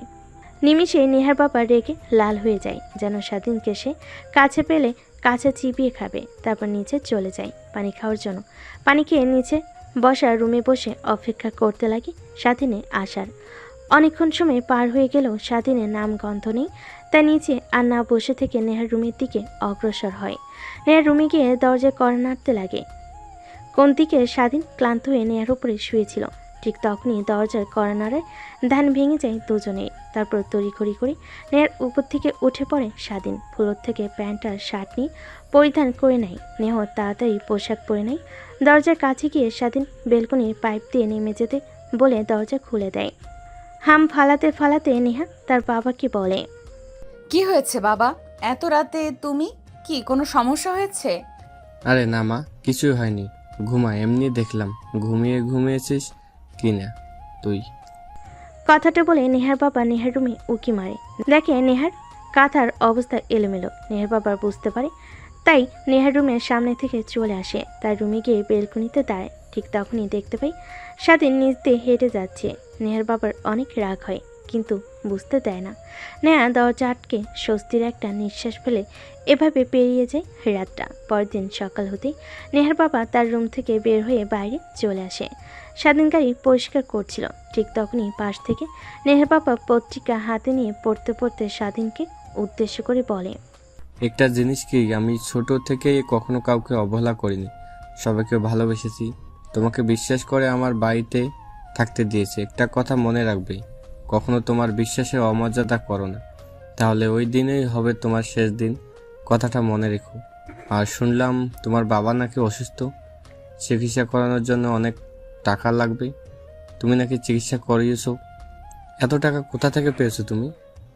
নিমিষে নেহার বাবা রেগে লাল হয়ে যায়, যেন স্বাধীনকে সে কাছে পেলে কাছে চিবিয়ে খাবে। তারপর নিচে চলে যায় পানি খাওয়ার জন্য। পানি খেয়ে নিচে বসার রুমে বসে অপেক্ষা করতে লাগে স্বাধীনের আসার। অনেকক্ষণ সময় পার হয়ে গেলেও স্বাধীনের নাম গন্ধ নেই। তাই নিচে আর না বসে থেকে নেহার রুমের দিকে অগ্রসর হয়। নেহার রুমে গিয়ে দরজায় কড়া নাড়তে লাগে। কোন দিকে স্বাধীন ক্লান্ত হয়ে নেহার উপরে শুয়েছিল। ঠিক তখনই দরজার কর্নারে ধ্যান ভেঙে যায় দুজনে। তারপর তড়িঘড়ি করে নেহার উপর থেকে উঠে পড়ে স্বাধীন। ফ্লোর থেকে প্যান্ট আর শার্ট নিয়ে পরিধান করে নেয়। নেহ তাড়াতাড়ি পোশাক পরে নেয়। দরজার কাছে গিয়ে স্বাধীন বেলকনির পাইপ দিয়ে নেমে যেতে বলে দরজা খুলে দেয়। হাম ফালাতে ফালাতে নেহা তার বাবাকে বলে,
কি হয়েছে বাবা? এত রাতে তুমি? কি কোনো সমস্যা হয়েছে?
আরে না মা, কিছুই হয়নি। ঘুমা, এমনি দেখলাম ঘুমিয়েছিস কি না তুই।
কথাটা বলে নেহার বাবা নেহার রুমে উকি মারে। দেখে নেহার কাঁথার অবস্থা এলোমেলো। নেহার বাবা বুঝতে পারে, তাই নেহার রুমের সামনে থেকে চলে আসে। তার রুমে গিয়ে বেলকনিতে দাঁড়ায়। ঠিক তখনই দেখতে পাই স্বাধীন নিচ দিয়ে হেঁটে যাচ্ছে। নেহার বাবার অনেক রাগ হয়, কিন্তু বুঝতে দেয় না। নেহা দরজা আটকে স্বস্তির একটা নিঃশ্বাস ফেলে এভাবে পেরিয়ে যায় রাতটা। পরের দিন সকাল হতেই নেহার বাবা তার রুম থেকে বের হয়ে বাইরে চলে আসে। স্বাধীন গাড়ি পরিষ্কার করছিল। ঠিক তখনই পাশ থেকে নেহার বাবা পত্রিকা হাতে নিয়ে পড়তে পড়তে স্বাধীনকে উদ্দেশ্য করে বলে,
একটা জিনিস কি, আমি ছোট থেকে কখনো কাউকে অবহেলা করিনি, সবাইকে ভালোবেসেছি। তোমাকে বিশ্বাস করে আমার বাড়িতে থাকতে দিয়েছে। একটা কথা মনে রাখবে, কখনো তোমার বিশ্বাসের অমর্যাদা করো না, তাহলে ওই দিনেই হবে তোমার শেষ দিন। কথাটা মনে রেখো। আর শুনলাম তোমার বাবা নাকি অসুস্থ, চিকিৎসা করানোর জন্য অনেক টাকা লাগবে। তুমি নাকি চিকিৎসা করিয়েছো, এত টাকা কোথা থেকে পেয়েছো তুমি?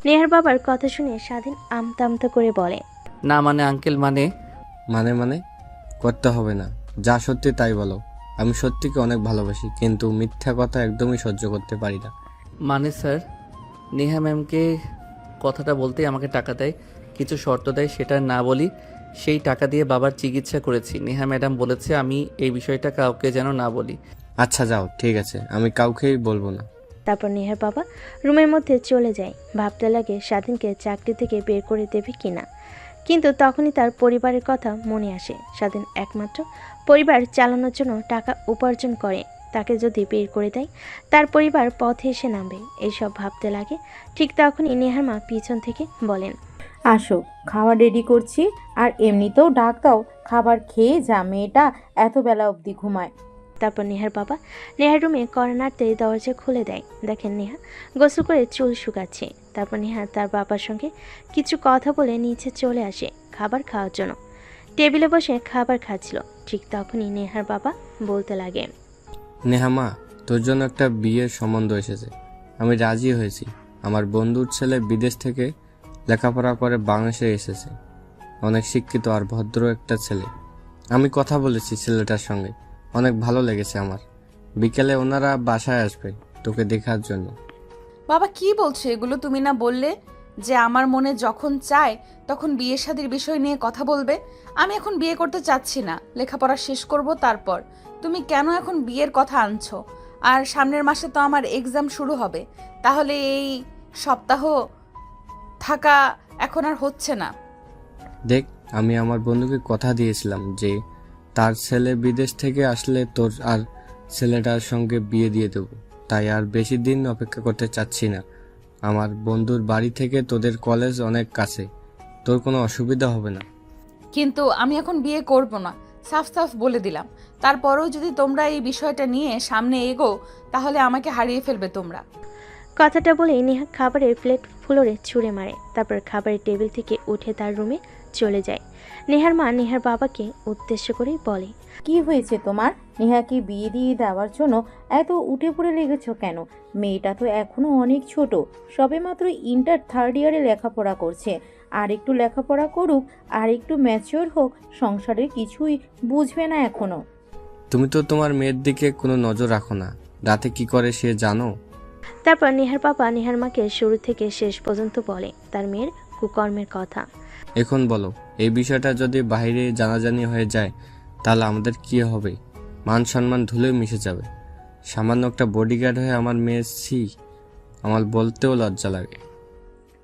নেহার বাবার কথা শুনে স্বাধীন আমতা আমতা করে বলে,
না মানে আঙ্কেল, মানে
মানে করতে হবে না, যা সত্যি তাই বলো। আমি সত্যিকে অনেক ভালোবাসি, কিন্তু মিথ্যা কথা একদমই সহ্য করতে পারি না।
মানে স্যার, নেহা ম্যামকে কথাটা বলতেই আমাকে টাকা দেয়, কিছু শর্ত দেয়, সেটা না বলি। সেই টাকা দিয়ে বাবার চিকিৎসা করেছি। নেহা ম্যাডাম বলেছে আমি এই বিষয়টা কাউকে যেন না বলি।
আচ্ছা যাও, ঠিক আছে, আমি কাউকেই বলবো না।
তারপর নেহার বাবা রুমের মধ্যে চলে যায়। ভাবতে লাগে স্বাধীনকে চাকরি থেকে বের করে দেবে কিনা। কিন্তু তখনই তার পরিবারের কথা মনে আসে। স্বাধীন একমাত্র পরিবার চালানোর জন্য টাকা উপার্জন করে। তাকে যদি বের করে দেয়, তার পরিবার পথে এসে নামবে। এইসব ভাবতে লাগে। ঠিক তখনই নেহার মা পিছন থেকে বলেন,
আসো, খাবার রেডি করছি। আর এমনিতেও ডাক দাও, খাবার খেয়ে যা, মেয়েটা এত বেলা অবধি ঘুমায়।
তারপর নেহার বাবা নেহার রুমে কর্নারতে দরজা খুলে দেয়। দেখেন নেহা গোসল করে চুল শুকাচ্ছে। তারপর নেহা তার বাবার সঙ্গে কিছু কথা বলে নিচে চলে আসে খাবার খাওয়ার জন্য। টেবিলে বসে খাবার খাচ্ছিল। ঠিক তখনই নেহার বাবা বলতে লাগে,
নেহা মা, তোর জন্য একটা বিয়ের সম্বন্ধ এসেছে। আমি রাজি হয়েছি। আমার বন্ধুর ছেলে বিদেশ থেকে লেখাপড়া করে বাংলাদেশে এসেছে। অনেক শিক্ষিত আর ভদ্র একটা ছেলে। আমি কথা বলেছি ছেলেটার সঙ্গে, অনেক ভালো লেগেছে আমার। বিকেলে ওনারা বাসায় আসবে তোকে দেখার জন্য।
বাবা কি বলছো এগুলো? তুমি না বললে যে আমার মনে যখন চায় তখন বিয়ে শাদীর বিষয় নিয়ে কথা বলবে? আমি এখন বিয়ে করতে চাচ্ছি না, লেখাপড়া শেষ করব তারপর। তুমি কেন এখন বিয়ের কথা আনছো? আর সামনের মাসে তো আমার এক্সাম শুরু হবে, তাহলে এই সপ্তাহ থাকা এখন আর হচ্ছে না।
দেখ, আমি আমার বন্ধুকে কথা দিয়েছিলাম যে তার ছেলে বিদেশ থেকে আসলে তোর আর ছেলেটার সঙ্গে বিয়ে দিয়ে দেবো। তাই আর বেশি দিন অপেক্ষা করতে চাচ্ছি না। আমার বন্ধুর বাড়ি থেকে তোদের কলেজ অনেক কাছে, তোর কোনো অসুবিধা হবে না।
কিন্তু আমি এখন বিয়ে করব না, সাফ সাফ বলে দিলাম। তারপরেও যদি তোমরা এই বিষয়টা নিয়ে সামনে এগো, তাহলে আমাকে হারিয়ে ফেলবে তোমরা।
কথাটা বলে নেহা খাবারের প্লেট ফ্লোরে ছুঁড়ে মারে। তারপর খাবারের টেবিল থেকে উঠে তার রুমে চলে যায়। নেহার মা নেহার বাবাকে উদ্দেশ্য করে বলে,
কি হয়েছে তোমার? নেহাকে বিয়ে দিয়ে দেওয়ার জন্য এত উঠে পড়ে লেগেছ কেন? মেয়েটা তো এখনো অনেক ছোট, সবেমাত্র ইন্টার থার্ড ইয়ারে লেখাপড়া করছে। আর একটু লেখাপড়া করুক, আর একটু ম্যাচিওর হোক, সংসারের কিছুই বুঝবে না এখনো।
তুমি তো তোমার মেয়ের দিকে কোনো নজর রাখো না, রাতে কি করে সে জানো?
তারপর নেহার বাবা নেহার মাকে শুরু থেকে শেষ পর্যন্ত বলে তার মেয়ের কুকর্মের কথা।
এখন বলো, এই বিষয়টা যদি বাইরে জানাজানি হয়ে যায় তাহলে আমাদের কি হবে? মান সম্মান ধুলে মিশে যাবে। সামান্য একটা বডিগার্ড হয়ে আমার মেয়ে, আমার বলতেও লজ্জা লাগে।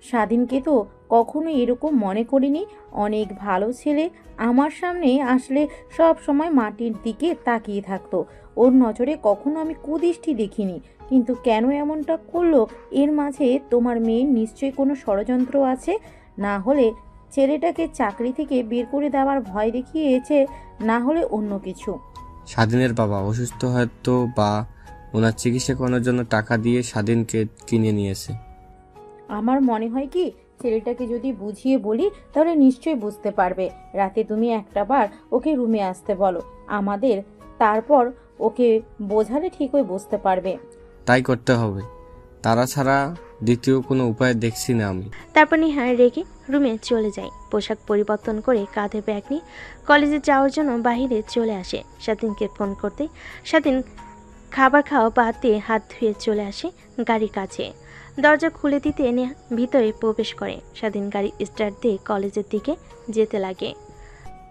স্বাধীনকে তো কখনো এরকম মনে করিনি। অনেক ভালো ছেলে, আমার সামনে আসলে সব সময় মাটির দিকে তাকিয়ে থাকতো। ওর নজরে কখনো আমি কুদৃষ্টি দেখিনি। কিন্তু কেন এমনটা করলো? এর মাঝে তোমার মেয়ের নিশ্চয়ই কোনো ষড়যন্ত্র আছে। না হলে ছেলেটাকে চাকরি থেকে বের করে দেওয়ার ভয় দেখিয়েছে, না হলে অন্য কিছু।
স্বাধীনের বাবা অসুস্থ হয়তো বা ওনার চিকিৎসা করানোর জন্য টাকা দিয়ে স্বাধীনকে কিনে নিয়েছে।
আমার মনে হয় কি ছেলেটাকে যদি বুঝিয়ে বলি তাহলে নিশ্চয়ই বুঝতে পারবে। রাতে তুমি একটাবার ওকে রুমে আসতে বলো আমাদের, তারপর ওকে বোঝালে ঠিকই বুঝতে পারবে।
তাই করতে হবে, তারা ছাড়া দ্বিতীয় কোনো উপায় দেখছি না আমি।
তারপর নেহা রেগে রুমে চলে যায়। পোশাক পরিবর্তন করে কাঁধে ব্যাগ নিয়ে কলেজে যাওয়ার জন্য বাইরে চলে আসে। স্বাধীনকে ফোন করতে স্বাধীন খাবার খাওয়া বাদ দিয়ে হাত ধুয়ে চলে আসে গাড়ির কাছে। দরজা খুলে দিতে নেহা ভিতরে প্রবেশ করে। স্বাধীন গাড়ি স্টার্ট দিয়ে কলেজের দিকে যেতে লাগে।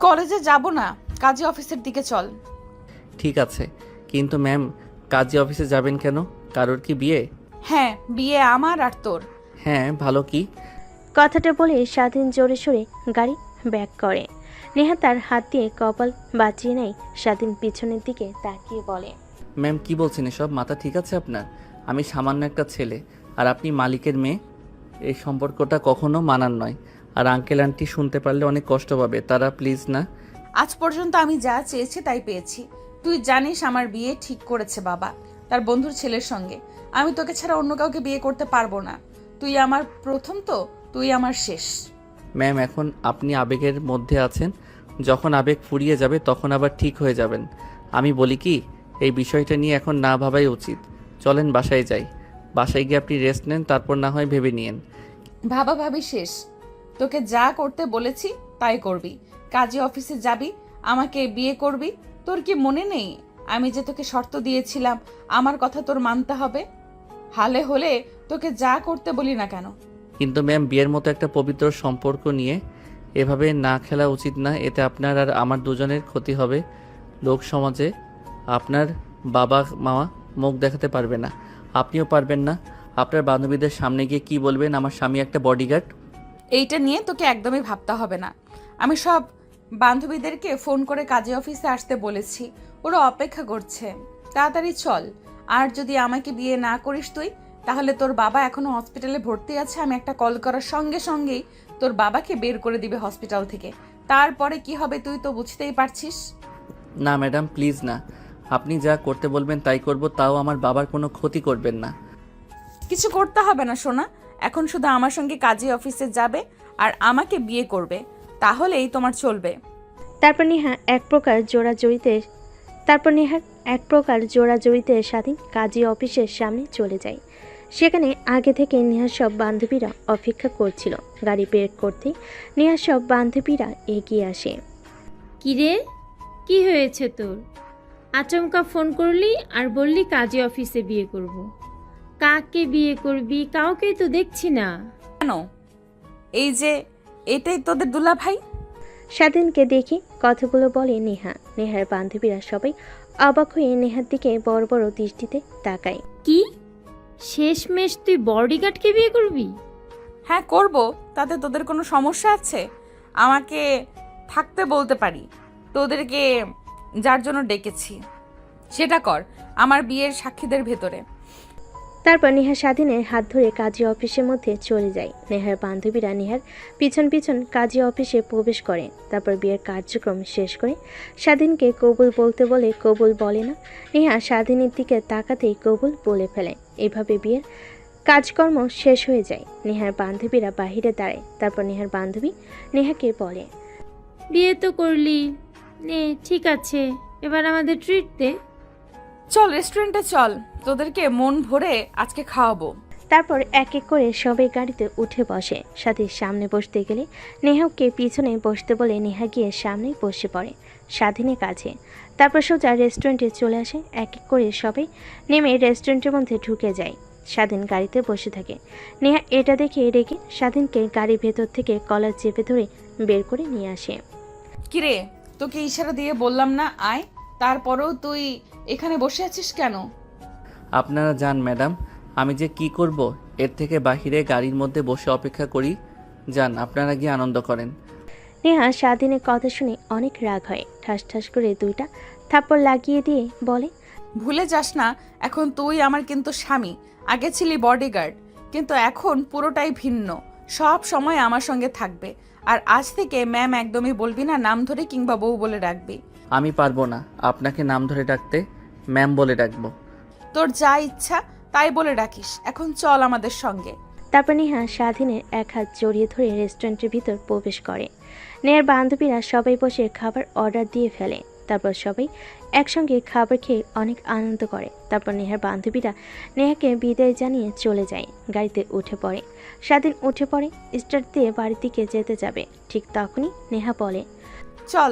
কলেজে যাব না, কাজী অফিসের দিকে চল।
ঠিক আছে, কিন্তু ম্যাম কাজী অফিসে যাবেন কেন? কারোর কি বিয়ে?
হ্যাঁ, বিয়ে আমার আর তোর।
হ্যাঁ, ভালো কি?
কথাটা বলে স্বাধীন জোরে সোরে গাড়ি ব্যাক করে। নেহা তার হাত দিয়ে কপাল বাঁচিয়ে নেয়। স্বাধীন পিছনের দিকে তাকিয়ে বলে,
ম্যাম কি বলছেন এসব? মাথা ঠিক আছে আপনার? আমি সামান্য একটা ছেলে আর আপনি মালিকের মেয়ে। এই সম্পর্কটা কখনো মানার নয়। আর আঙ্কেল আন্টি শুনতে পারলে অনেক কষ্ট পাবে, তারা প্লিজ না।
আজ পর্যন্ত আমি যা চেয়েছি তাই পেয়েছি। তুই জানিস আমার বিয়ে ঠিক করেছে বাবা তার বন্ধুর ছেলের সঙ্গে। আমি তোকে ছাড়া অন্য কাউকে বিয়ে করতে পারবো না। তুই আমার প্রথম, তো তুই আমার শেষ।
ম্যাম এখন আপনি আবেগের মধ্যে আছেন, যখন আবেগ ফুরিয়ে যাবে তখন আবার ঠিক হয়ে যাবেন। আমি বলি কি, এই বিষয়টা নিয়ে এখন না ভাবাই উচিত। চলেন বাসায় যাই, বাসায় গিয়ে আপনি রেস্ট নেন, তারপর না হয় ভেবে নিয়েন।
ভাবা ভাবি শেষ। তোকে যা করতে বলেছি তাই করবি। কাজী অফিসে যাবি, আমাকে বিয়ে করবি। তোর কি মনে নেই আমি যে তোকে শর্ত দিয়েছিলাম আমার কথা তোর মানতে হবে? হালে হলে তোকে যা করতে বলি না কেন।
কিন্তু ম্যাম বিয়ের মতো একটা পবিত্র সম্পর্ক নিয়ে এভাবে না খেলা উচিত না। এতে আপনার আর আমার দুজনের ক্ষতি হবে। লোক সমাজে আপনার বাবা মা মুখ দেখাতে পারবে না, আপনিও পারবেন না। আপনার বান্ধবীদের সামনে গিয়ে কি বলবেন আমার স্বামী একটা বডিগার্ড?
এইটা নিয়ে তোকে একদমই ভাবতে হবে না। আমি সব বান্ধবীদেরকে ফোন করে কাজী অফিসে আসতে বলেছি, ওরা অপেক্ষা করছে। তাড়াতাড়ি চল। আর যদি আমাকে বিয়ে না করিস তুই, তাহলে তোর বাবা এখনো হসপিটালে ভর্তি আছে। আমি একটা কল করার সঙ্গে সঙ্গেই তোর বাবাকে বের করে দিবে হসপিটাল থেকে। তারপরে কি হবে তুই তো বুঝতেই পারছিস।
না ম্যাডাম প্লিজ না, আপনি যা করতে বলবেন তাই করব, তাও আমার বাবার কোনো ক্ষতি করবেন না।
কিছু করতে হবে না সোনা, এখন শুধু আমার সঙ্গে কাজী অফিসে যাবে আর আমাকে বিয়ে করবে, তাহলেই তোমার চলবে।
তারপর নেহা এক প্রকার জোড়াজড়িতে স্বাধীন কাজী অফিসের সামনে চলে যায়। সেখানে আগে থেকে নেহার সব বান্ধবীরা অপেক্ষা করছিল। গাড়ি বের করতে নেহার সব বান্ধবীরা এগিয়ে আসে।
কিরে, কি হয়েছে তোর? আচমকা ফোন করলি আর বললি কাজী অফিসে বিয়ে করব। কাকে বিয়ে করবি? কাউকেই তো দেখছি না।
কেন? এই যে এটাই তোদের দুলা ভাই।
স্বাধীনকে দেখে কথাগুলো বলে নেহা। নেহার বান্ধবীরা সবাই অবাক হয়ে নেহার দিকে বড় বড় দৃষ্টিতে তাকায়।
কি শেষমেশ তুই বডিগার্ডকে বিয়ে করবি?
হ্যাঁ করব, তাতে তোদের কোনো সমস্যা আছে? আমাকে থাকতে বলতে পারি। তোদেরকে যার জন্য ডেকেছি সেটা কর, আমার বিয়ের সাক্ষীদের ভেতরে।
তারপর নেহা স্বাধীনের হাত ধরে কাজী অফিসের মধ্যে চলে যায়। নেহার বান্ধবীরা নেহার পিছন পিছন কাজী অফিসে প্রবেশ করে। তারপর বিয়ের কার্যক্রম শেষ করে স্বাধীনকে কবুল বলতে বলে কবুল বলে না। নেহা স্বাধীনের দিকে তাকাতেই কবুল বলে ফেলে। এইভাবে বিয়ের কাজকর্ম শেষ হয়ে যায়। নেহার বান্ধবীরা বাহিরে দাঁড়ায়। তারপর নেহার বান্ধবী নেহাকে বলে,
বিয়ে তো করলি, নে ঠিক আছে, এবার আমাদের ট্রিট দে।
চল রেস্টুরেন্টে চল, তোদেরকে মন ভরে আজকে খাওয়াবো।
তারপর এক এক করে সবাই গাড়িতে উঠে বসে। সাথীর সামনে বসতে গেলে নেহাকে পিছনে বসতে বলে নেহা গিয়ে সামনেই বসে পড়ে স্বাধীনের কাছে। তারপর সোজা রেস্টুরেন্টে চলে আসে। এক এক করে সবাই নেমে রেস্টুরেন্টের মধ্যে ঢুকে যায়। স্বাধীন গাড়িতে বসে থাকে। নেহা এটা দেখে রেগে স্বাধীনকে গাড়ির ভেতর থেকে কলার চেপে ধরে বের করে নিয়ে আসে।
কিরে, তোকে ইশারা দিয়ে বললাম না আয়, তারপরেও তুই এখানে বসে আছিস কেন?
আপনারা যান ম্যাডাম, আমি যে কি করব, এর থেকে বাহিরে গাড়ির মধ্যে বসে অপেক্ষা করি। যান, আপনারা গিয়ে আনন্দ করেন।
নেহা স্বাধীনের কথা শুনে অনেক রাগ হয়। ঠাস ঠাস করে দুইটা থাপ্পড় লাগিয়ে দিয়ে বলে,
ভুলে যাস না এখন তুই আমার কিন্তু স্বামী। আগে ছিলি বডিগার্ড, কিন্তু এখন পুরোটাই ভিন্ন। সব সময় আমার সঙ্গে থাকবে। আর আজ থেকে ম্যাম একদমই বলবি না, নাম ধরে কিংবা বউ বলে ডাকবি।
আমি পারবো না আপনাকে নাম ধরে ডাকতে, ম্যাম বলে ডাকবো।
তোর যা ইচ্ছা তাই বলে ডাকিস, এখন চল আমাদের সঙ্গে।
তারপর নেহা স্বাধীনের এক হাত জড়িয়ে ধরে রেস্টুরেন্টের ভিতর প্রবেশ করে। নেহার বান্ধবীরা সবাই বসে খাবার অর্ডার দিয়ে ফেলে। তারপর সবাই একসঙ্গে খাবার খেয়ে অনেক আনন্দ করে। তারপর নেহার বান্ধবীরা নেহাকে বিদায় জানিয়ে চলে যায়। গাড়িতে উঠে পড়ে। স্বাধীন উঠে পড়ে, স্টার্ট দিয়ে বাড়ির দিকে যেতে যাবে। ঠিক তখনই নেহা বলে,
চল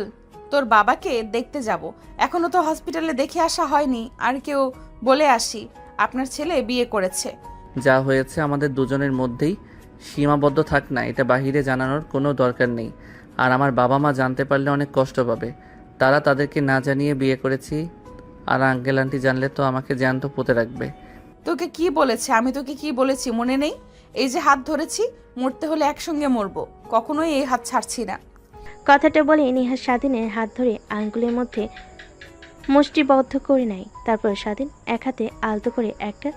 তোর বাবাকে দেখতে যাব, এখনো তো হসপিটালে দেখে আসা হয়নি। আর কেউ বলে আসি আপনার ছেলে বিয়ে করেছে।
যা হয়েছে আমাদের দুজনের মধ্যেই সীমাবদ্ধ থাক না, এটা বাহিরে জানানোর কোনো দরকার নেই। আর আমার বাবা মা জানতে পারলে অনেক কষ্ট পাবে। তারা তাদেরকে না জানিয়ে বিয়ে করেছি, আর আঙ্কেল আন্টি জানলে তো আমাকে জ্যান্ত পুঁতে রাখবে।
তোকে কি বলেছে? আমি তোকে কি বলেছি মনে নেই? এই যে হাত ধরেছি, মরতে হলে একসঙ্গে মরবো, কখনোই এই হাত ছাড়ছি না।
কথাটা বলে নেহা স্বাধীনের হাত ধরে আঙ্গুলের মধ্যে মুষ্টিবদ্ধ করে নেয়। তারপর স্বাধীন এক হাতে আলতো করে একটা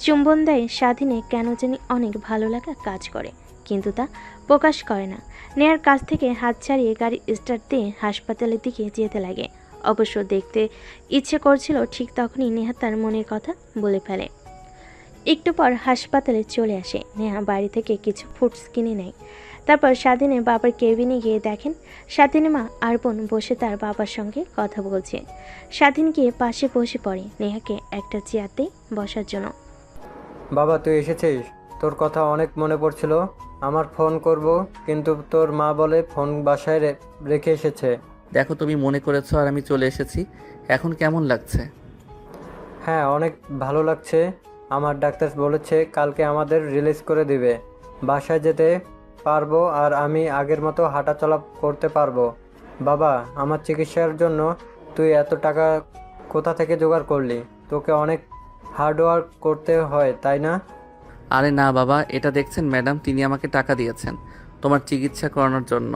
চুম্বন দেয়। স্বাধীনে কেন জানি অনেক ভালো লাগা কাজ করে, কিন্তু তা প্রকাশ করে না। নেহার কাছ থেকে হাত ছাড়িয়ে গাড়ি স্টার্ট দিয়ে হাসপাতালের দিকে যেতে লাগে। অবশ্য দেখতে ইচ্ছে করছিল, ঠিক তখনই নেহা তার মনের কথা বলে ফেলে। একটু পর হাসপাতালে চলে আসে। নেহা বাড়ি থেকে কিছু ফুডস কিনে নেয়। তারপর স্বাধীনের বাবার কেবিনে গিয়ে দেখেন স্বাধীনের মা আর বোন বসে তার বাবার সঙ্গে কথা বলছে। স্বাধীন গিয়ে পাশে বসে পড়ে নেহাকে একটা চেয়ারতে বসার জন্য।
বাবা তুই এসেছিস, তোর কথা অনেক মনে পড়ছিল। আমার ফোন করব, কিন্তু তোর মা বলে ফোন বাসায় রেখে এসেছে।
দেখো তুমি মনে করেছো আর আমি চলে এসেছি, এখন কেমন লাগছে?
হ্যাঁ অনেক ভালো লাগছে। আমার ডাক্তার বলেছে কালকে আমাদের রিলিজ করে দিবে, বাসায় যেতে পারবো আর আমি আগের মতো হাঁটাচলা করতে পারবো। বাবা আমার চিকিৎসার জন্য তুই এত টাকা কোথা থেকে জোগাড় করলি? তোকে অনেক হার্ডওয়ার্ক করতে হয় তাই না?
আরে না বাবা, এটা দেখছেন ম্যাডাম, তিনি আমাকে টাকা দিয়েছেন তোমার চিকিৎসা করানোর জন্য।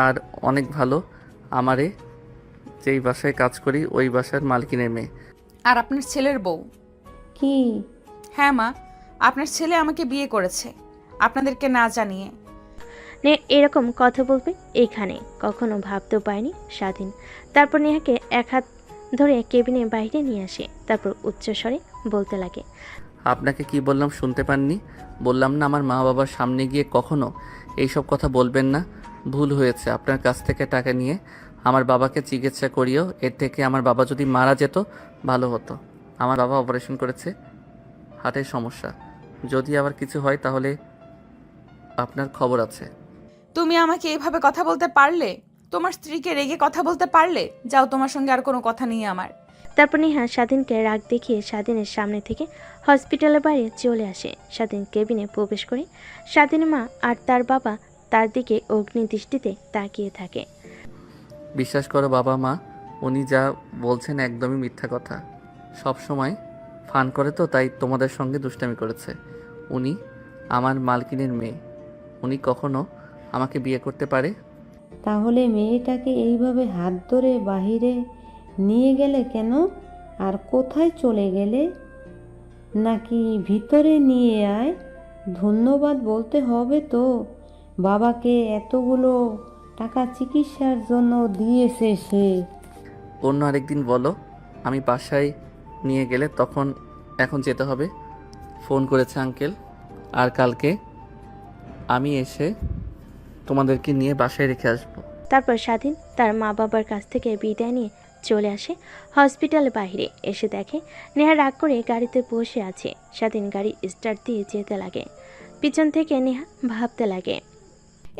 আর অনেক ভালো, আমারে যেই বাসায় কাজ করি ওই বাসার মালকিনের মেয়ে।
আর আপনার ছেলের বউ?
কি?
হ্যাঁ মা, আপনার ছেলে আমাকে বিয়ে করেছে আপনাদেরকে না জানিয়ে।
এরকম কথা বলবে এখানে কখনো ভাবতেও পায়নি স্বাধীন। তারপর নেহাকে এক হাত ধরে কেবিনের বাইরে নিয়ে আসে। তারপর উচ্চস্বরে বলতে লাগে,
আপনাকে কি বললাম শুনতে পাননি? বললাম না আমার মা বাবার সামনে গিয়ে কখনো এইসব কথা বলবেন না। ভুল হয়েছে, আপনার কাছ থেকে টাকা নিয়ে আমার বাবাকে চিকিৎসা করিও। এর থেকে আমার বাবা যদি মারা যেত ভালো হতো। আমার বাবা অপারেশন করেছে, হার্টের সমস্যা। যদি আবার কিছু হয় তাহলে আপনার খবর আছে।
তুমি আমাকে এইভাবে কথা বলতে পারলে? তোমার স্ত্রীকে রেগে কথা বলতে পারলে? যাও, তোমার সঙ্গে আর কোনো কথা নেই আমার।
তারপর নেহা স্বাধীনকে রাগ দেখিয়ে স্বাধীনের সামনে থেকে হসপিটালের বাইরে চলে আসে। স্বাধীন কেবিনে প্রবেশ করে স্বাধীনের মা আর তার বাবা তার দিকে অগ্নি দৃষ্টিতে তাকিয়ে থাকে।
বিশ্বাস করো বাবা মা, উনি যা বলছেন একদমই মিথ্যা কথা। সব সময় ফান করে তো, তাই তোমাদের সঙ্গে দুষ্টামি করেছে। উনি আমার মালকিনের মেয়ে, উনি কখনো আমাকে বিয়ে করতে পারে?
তাহলে মেয়েটাকে এইভাবে হাত ধরে বাহিরে নিয়ে গেলে কেন? আর কোথায় চলে গেলে? নাকি ভিতরে নিয়ে আয়? ধন্যবাদ বলতে হবে তো, বাবাকে এতগুলো টাকা চিকিৎসার জন্য দিয়েছে সে।
অন্য আরেকদিন বলো, আমি বাসায় নিয়ে গেলে তখন। এখন যেতে হবে, ফোন করেছে আঙ্কেল। আর কালকে আমি এসে তোমাদেরকে নিয়ে বাসায় রেখে আসবো।
তারপর স্বাধীন তার মা বাবার কাছ থেকে বিদায় নিয়ে চলে আসে হসপিটালের বাইরে। এসে দেখে নেহা রাগ করে গাড়িতে বসে আছে। স্বাধীন গাড়ি স্টার্ট দিয়ে যেতে লাগে। পিছন থেকে নেহা ভাবতে লাগে,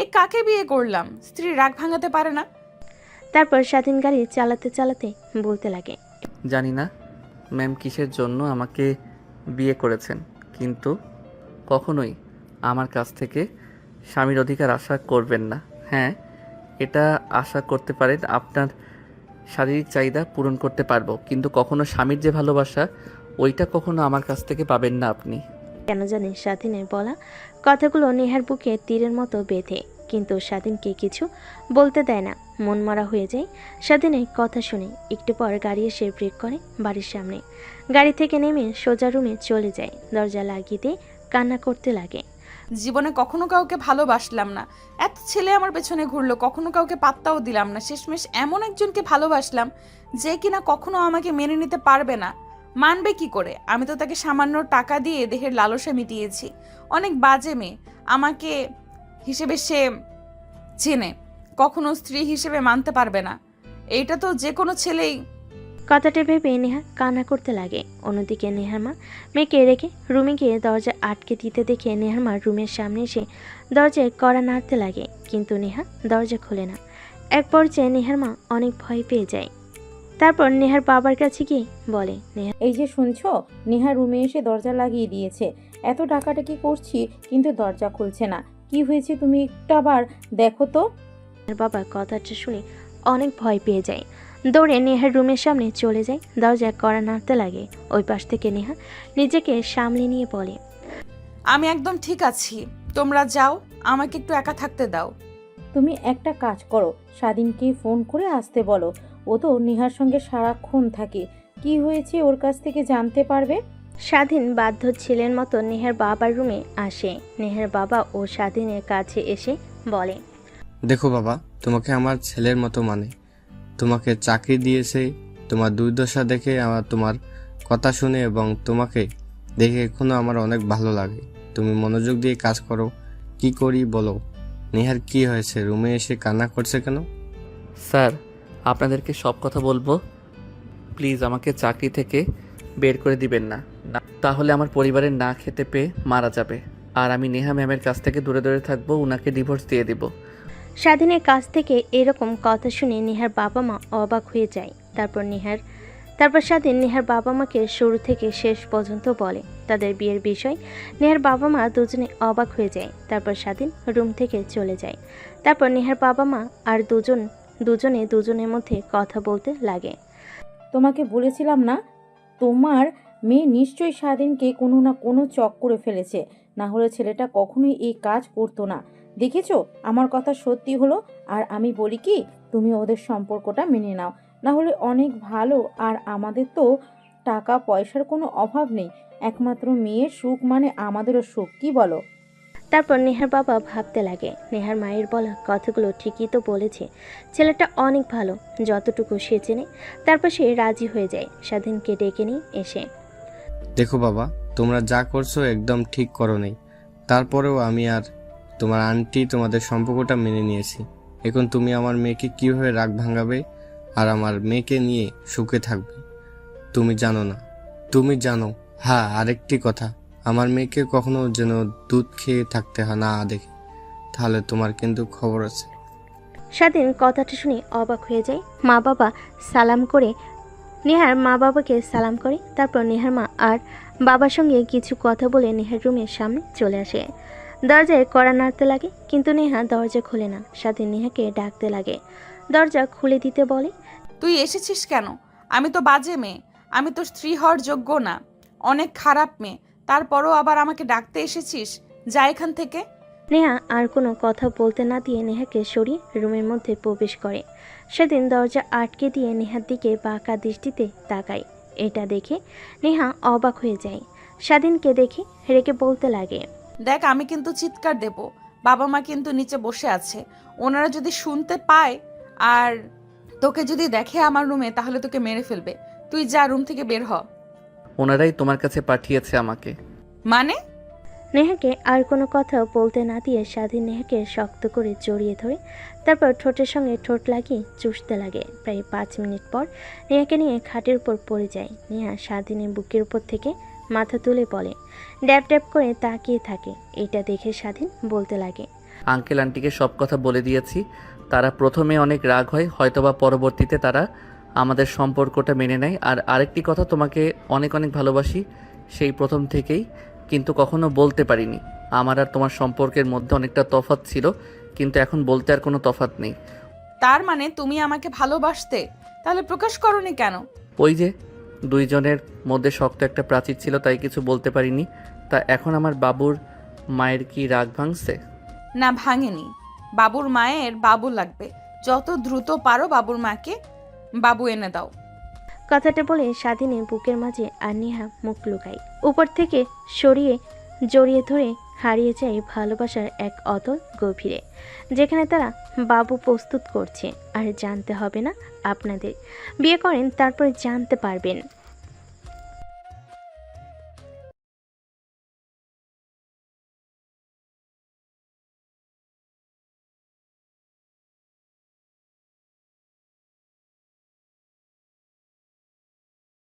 এ কাকে বিয়ে করলাম? স্ত্রী রাগ ভাঙাতে পারে না।
তারপর স্বাধীন গাড়ি চালাতে চালাতে বলতে লাগে,
জানি না ম্যাম কিসের জন্য আমাকে বিয়ে করেছেন, কিন্তু কখনোই আমার কাছ থেকে স্বামীর অধিকার আশা করবেন না। হ্যাঁ, এটা আশা করতে পারেন আপনার শারীরিক চাহিদা পূরণ করতে পারবো, কিন্তু কখনো স্বামীর যে ভালোবাসা ওইটা কখনো আমার কাছ থেকে পাবেন না আপনি।
কেন জানি স্বাধীনের বলা কথাগুলো নেহার বুকে তীরের মতো বেঁধে, কিন্তু স্বাধীনকে কিছু বলতে দেয় না। মন মরা হয়ে যায় স্বাধীনের কথা শুনে। একটু পর গাড়ি এসে ব্রেক করে বাড়ির সামনে। গাড়ি থেকে নেমে সোজা রুমে চলে যায়। দরজা লাগিয়ে দিয়ে কান্না করতে লাগে।
জীবনে কখনো কাউকে ভালোবাসলাম না, এত ছেলে আমার পেছনে ঘুরলো, কখনো কাউকে পাত্তাও দিলাম না, শেষমেশ এমন একজনকে ভালোবাসলাম যে কিনা কখনো আমাকে মেনে নিতে পারবে না। মানবে কি করে? আমি তো তাকে সামান্য টাকা দিয়ে দেহের লালসা মিটিয়েছি। অনেক বাজে মেয়ে, আমাকে হিসেবে সে চেনে, কখনো স্ত্রী হিসেবে মানতে পারবে না। এইটা তো যে কোনো ছেলেই।
কথাটা ভেবে নেহা কান্না করতে লাগে। অন্যদিকে নেহার মা মেয়েকে রেখে রুমে গিয়ে দরজা আটকে দিতে দেখে নেহার মা রুমের সামনে এসে দরজায় কড়া নাড়তে লাগে, কিন্তু নেহা দরজা খোলে না। এক পর্যায়ে নেহার মা অনেক ভয় পেয়ে যায়। তারপর নেহার বাবার কাছে গিয়ে বলে, নেহা
এই যে শুনছো, নেহা রুমে এসে দরজা লাগিয়ে দিয়েছে। এত ডাকাডাকি করছি কিন্তু দরজা খুলছে না। কি হয়েছে তুমি একটু আবার দেখো তো।
নেহার বাবা কথাটা শুনে অনেক ভয় পেয়ে যায়, দৌড়ে নেহার রুমের সামনে চলে যায়, দরজায় কড়া নাড়তে লাগে। ওই পাশ থেকে নেহা নিজেকে সামলে নিয়ে বলে,
আমি একদম ঠিক আছি, তোমরা যাও, আমাকে একটু একা থাকতে দাও।
তুমি একটা কাজ করো, স্বাধীনকে ফোন করে আসতে বলো। ও তো নেহার সঙ্গে সারাক্ষণ থাকে, কি হয়েছে ওর কাছ থেকে জানতে পারবে।
স্বাধীন বাধ্য ছেলের মতো নেহার বাবার রুমে আসে। নেহার বাবা ও স্বাধীনের কাছে এসে বলে,
দেখো বাবা, তোমাকে আমার ছেলের মতো মানে, তোমাকে চাকরি দিয়েছে। তোমার দুর্দশা দেখে আমার তোমার কথা শুনে এবং তোমাকে দেখে এখনো আমার অনেক ভালো লাগে। তুমি মনোযোগ দিয়ে কাজ করো। কি করি বলো? নেহার কি হয়েছে? রুমে এসে কান্না করছে কেন?
স্যার, আপনাদেরকে সব কথা বলবো। প্লিজ আমাকে চাকরি থেকে বের করে দিবেন না, তাহলে আমার পরিবারের না খেতে পেয়ে মারা যাবে। আর আমি নেহা ম্যামের কাছ থেকে দূরে দূরে থাকবো, উনাকে ডিভোর্স দিয়ে দিব।
স্বাধীনের কাছ থেকে এরকম কথা শুনে নেহার বাবা মা অবাক হয়ে যায়। তারপর স্বাধীন নেহার বাবা মাকে শুরু থেকে শেষ পর্যন্ত বলে তাদের বিয়ের বিষয়। নেহার বাবা মা দুজনে অবাক হয়ে যায়। তারপর স্বাধীন রুম থেকে চলে যায়। তারপর নেহার বাবা মা আর দুজনে দুজনের মধ্যে কথা বলতে লাগে।
তোমাকে বলেছিলাম না, তোমার মেয়ে নিশ্চয়ই স্বাধীনকে কোনো না কোনো চক করে ফেলেছে, না হলে ছেলেটা কখনোই এই কাজ করতো না। দেখেছো, আমার কথা সত্যি হলো। আর আমি বলি কি, তুমি ওদের সম্পর্কটা মেনে নাও, না হলে অনেক ভালো। আর আমাদের তো টাকা পয়সার কোনো অভাব নেই, একমাত্র মেয়ের সুখ মানে আমাদেরও সুখ, কি বলো?
তারপর নেহার বাবা ভাবতে লাগে, নেহার মায়ের বলা কথাগুলো ঠিকই তো বলেছে, ছেলেটা অনেক ভালো, যতটুকু সে চেনে। তারপর সে রাজি হয়ে যায় স্বাধীনকে ডেকে নিয়ে এসে।
দেখো বাবা, তোমরা যা করছো একদম ঠিক করো নাই। তারপরেও আমি আর তোমার আন্টি তোমাদের সম্পর্কটা মেনে নিয়েছি। এখন তুমি আমার মেয়েকে কীভাবে রাগ ভাঙাবে আর আমার মেয়েকে নিয়ে সুখে থাকবে তুমি জানো না। তুমি জানো, হ্যাঁ, আরেকটি কথা, আমার মেয়েকে কখনো যেন দুধ খেয়ে থাকতে না দেখে, তাহলে তোমার কিন্তু খবর আছে।
স্বাধীন কথাটা শুনে অবাক হয়ে যায়। মা বাবা সালাম করে নেহার মা বাবাকে সালাম করে। তারপর নেহার মা আর বাবার সঙ্গে কিছু কথা বলে নেহার রুমের সামনে চলে আসে। দরজায় কড়া নাড়তে লাগে, কিন্তু নেহা দরজা খোলে না। স্বাধীন নেহাকে ডাকতে লাগে, দরজা খুলে দিতে বলে,
তুই এসেছিস কেন? আমি তো বাজে মেয়ে, আমি তো স্ত্রী হওয়ার যোগ্য না, অনেক খারাপ মেয়ে, তারপরও আবার আমাকে ডাকতে এসেছিস? যা এখান থেকে।
নেহা আর কোনো কথা বলতে না দিয়ে নেহাকে সরিয়ে রুমের মধ্যে প্রবেশ করে। সেদিন দরজা আটকে দিয়ে নেহার দিকে বাঁকা দৃষ্টিতে তাকায়। এটা দেখে নেহা অবাক হয়ে যায়। স্বাধীনকে দেখে রেগে বলতে লাগে,
দেখ, আমি কিন্তু চিৎকার দেব, বাবা মা কিন্তু নিচে বসে আছে, ওনারা যদি শুনতে পায় আর তোকে যদি দেখে আমার রুমে, তাহলে তোকে মেরে ফেলবে। তুই যা, রুম থেকে বের হ।
ওনারাই তোমার কাছে পাঠিয়েছে আমাকে।
মানে?
নেহাকে আর কোনো কথা বলতে না দিয়ে স্বাধীন নেহাকে শক্ত করে জড়িয়ে ধরে তারপর ঠোঁটের সঙ্গে ঠোঁট লাগিয়ে চুষতে লাগে। প্রায় 5 মিনিট পর নেহাকে নিয়ে খাটের উপর পড়ে যায়। নেহা স্বাধীনের বুকের উপর থেকে মাথা তুলে বলে, ড্যাব ড্যাব করে তাকিয়ে থাকে। এটা দেখে স্বাধীন বলতে লাগে,
আঙ্কেল আন্টিকে সব কথা বলে দিয়েছি। তারা প্রথমে অনেক রাগ হয়, হয়তোবা পরবর্তীতে তারা আমাদের সম্পর্কটা মেনে নেয়। আর আরেকটি কথা, তোমাকে অনেক অনেক ভালোবাসি সেই প্রথম থেকেই, কিন্তু কখনো বলতে পারিনি। আমার আর তোমার সম্পর্কের মধ্যে অনেকটা তফাৎ ছিল, কিন্তু এখন বলতে আর কোনো তফাৎ নেই।
তার মানে তুমি আমাকে ভালোবাসতে, তাহলে প্রকাশ করনি কেন?
ওই যে দুইজনের মধ্যে শক্ত একটা প্রাচীর ছিল, তাই কিছু বলতে পারিনি। তা এখন আমার বাবুর মায়ের কি রাগ ভাঙছে?
না, ভাঙেনি। বাবুর মায়ের বাবু লাগবে, যত দ্রুত পারো বাবুর মাকে বাবু এনে দাও।
কথাটা বলে স্বাধীনের বুকের মাঝে আর নেহা মুখ লুকায়। উপর থেকে সরিয়ে জড়িয়ে ধরে হারিয়ে যায় ভালোবাসার এক অতল গভীরে, যেখানে তারা বাবু প্রস্তুত করছে। আর জানতে হবে না আপনাদের, বিয়ে করেন তারপরে জানতে পারবেন।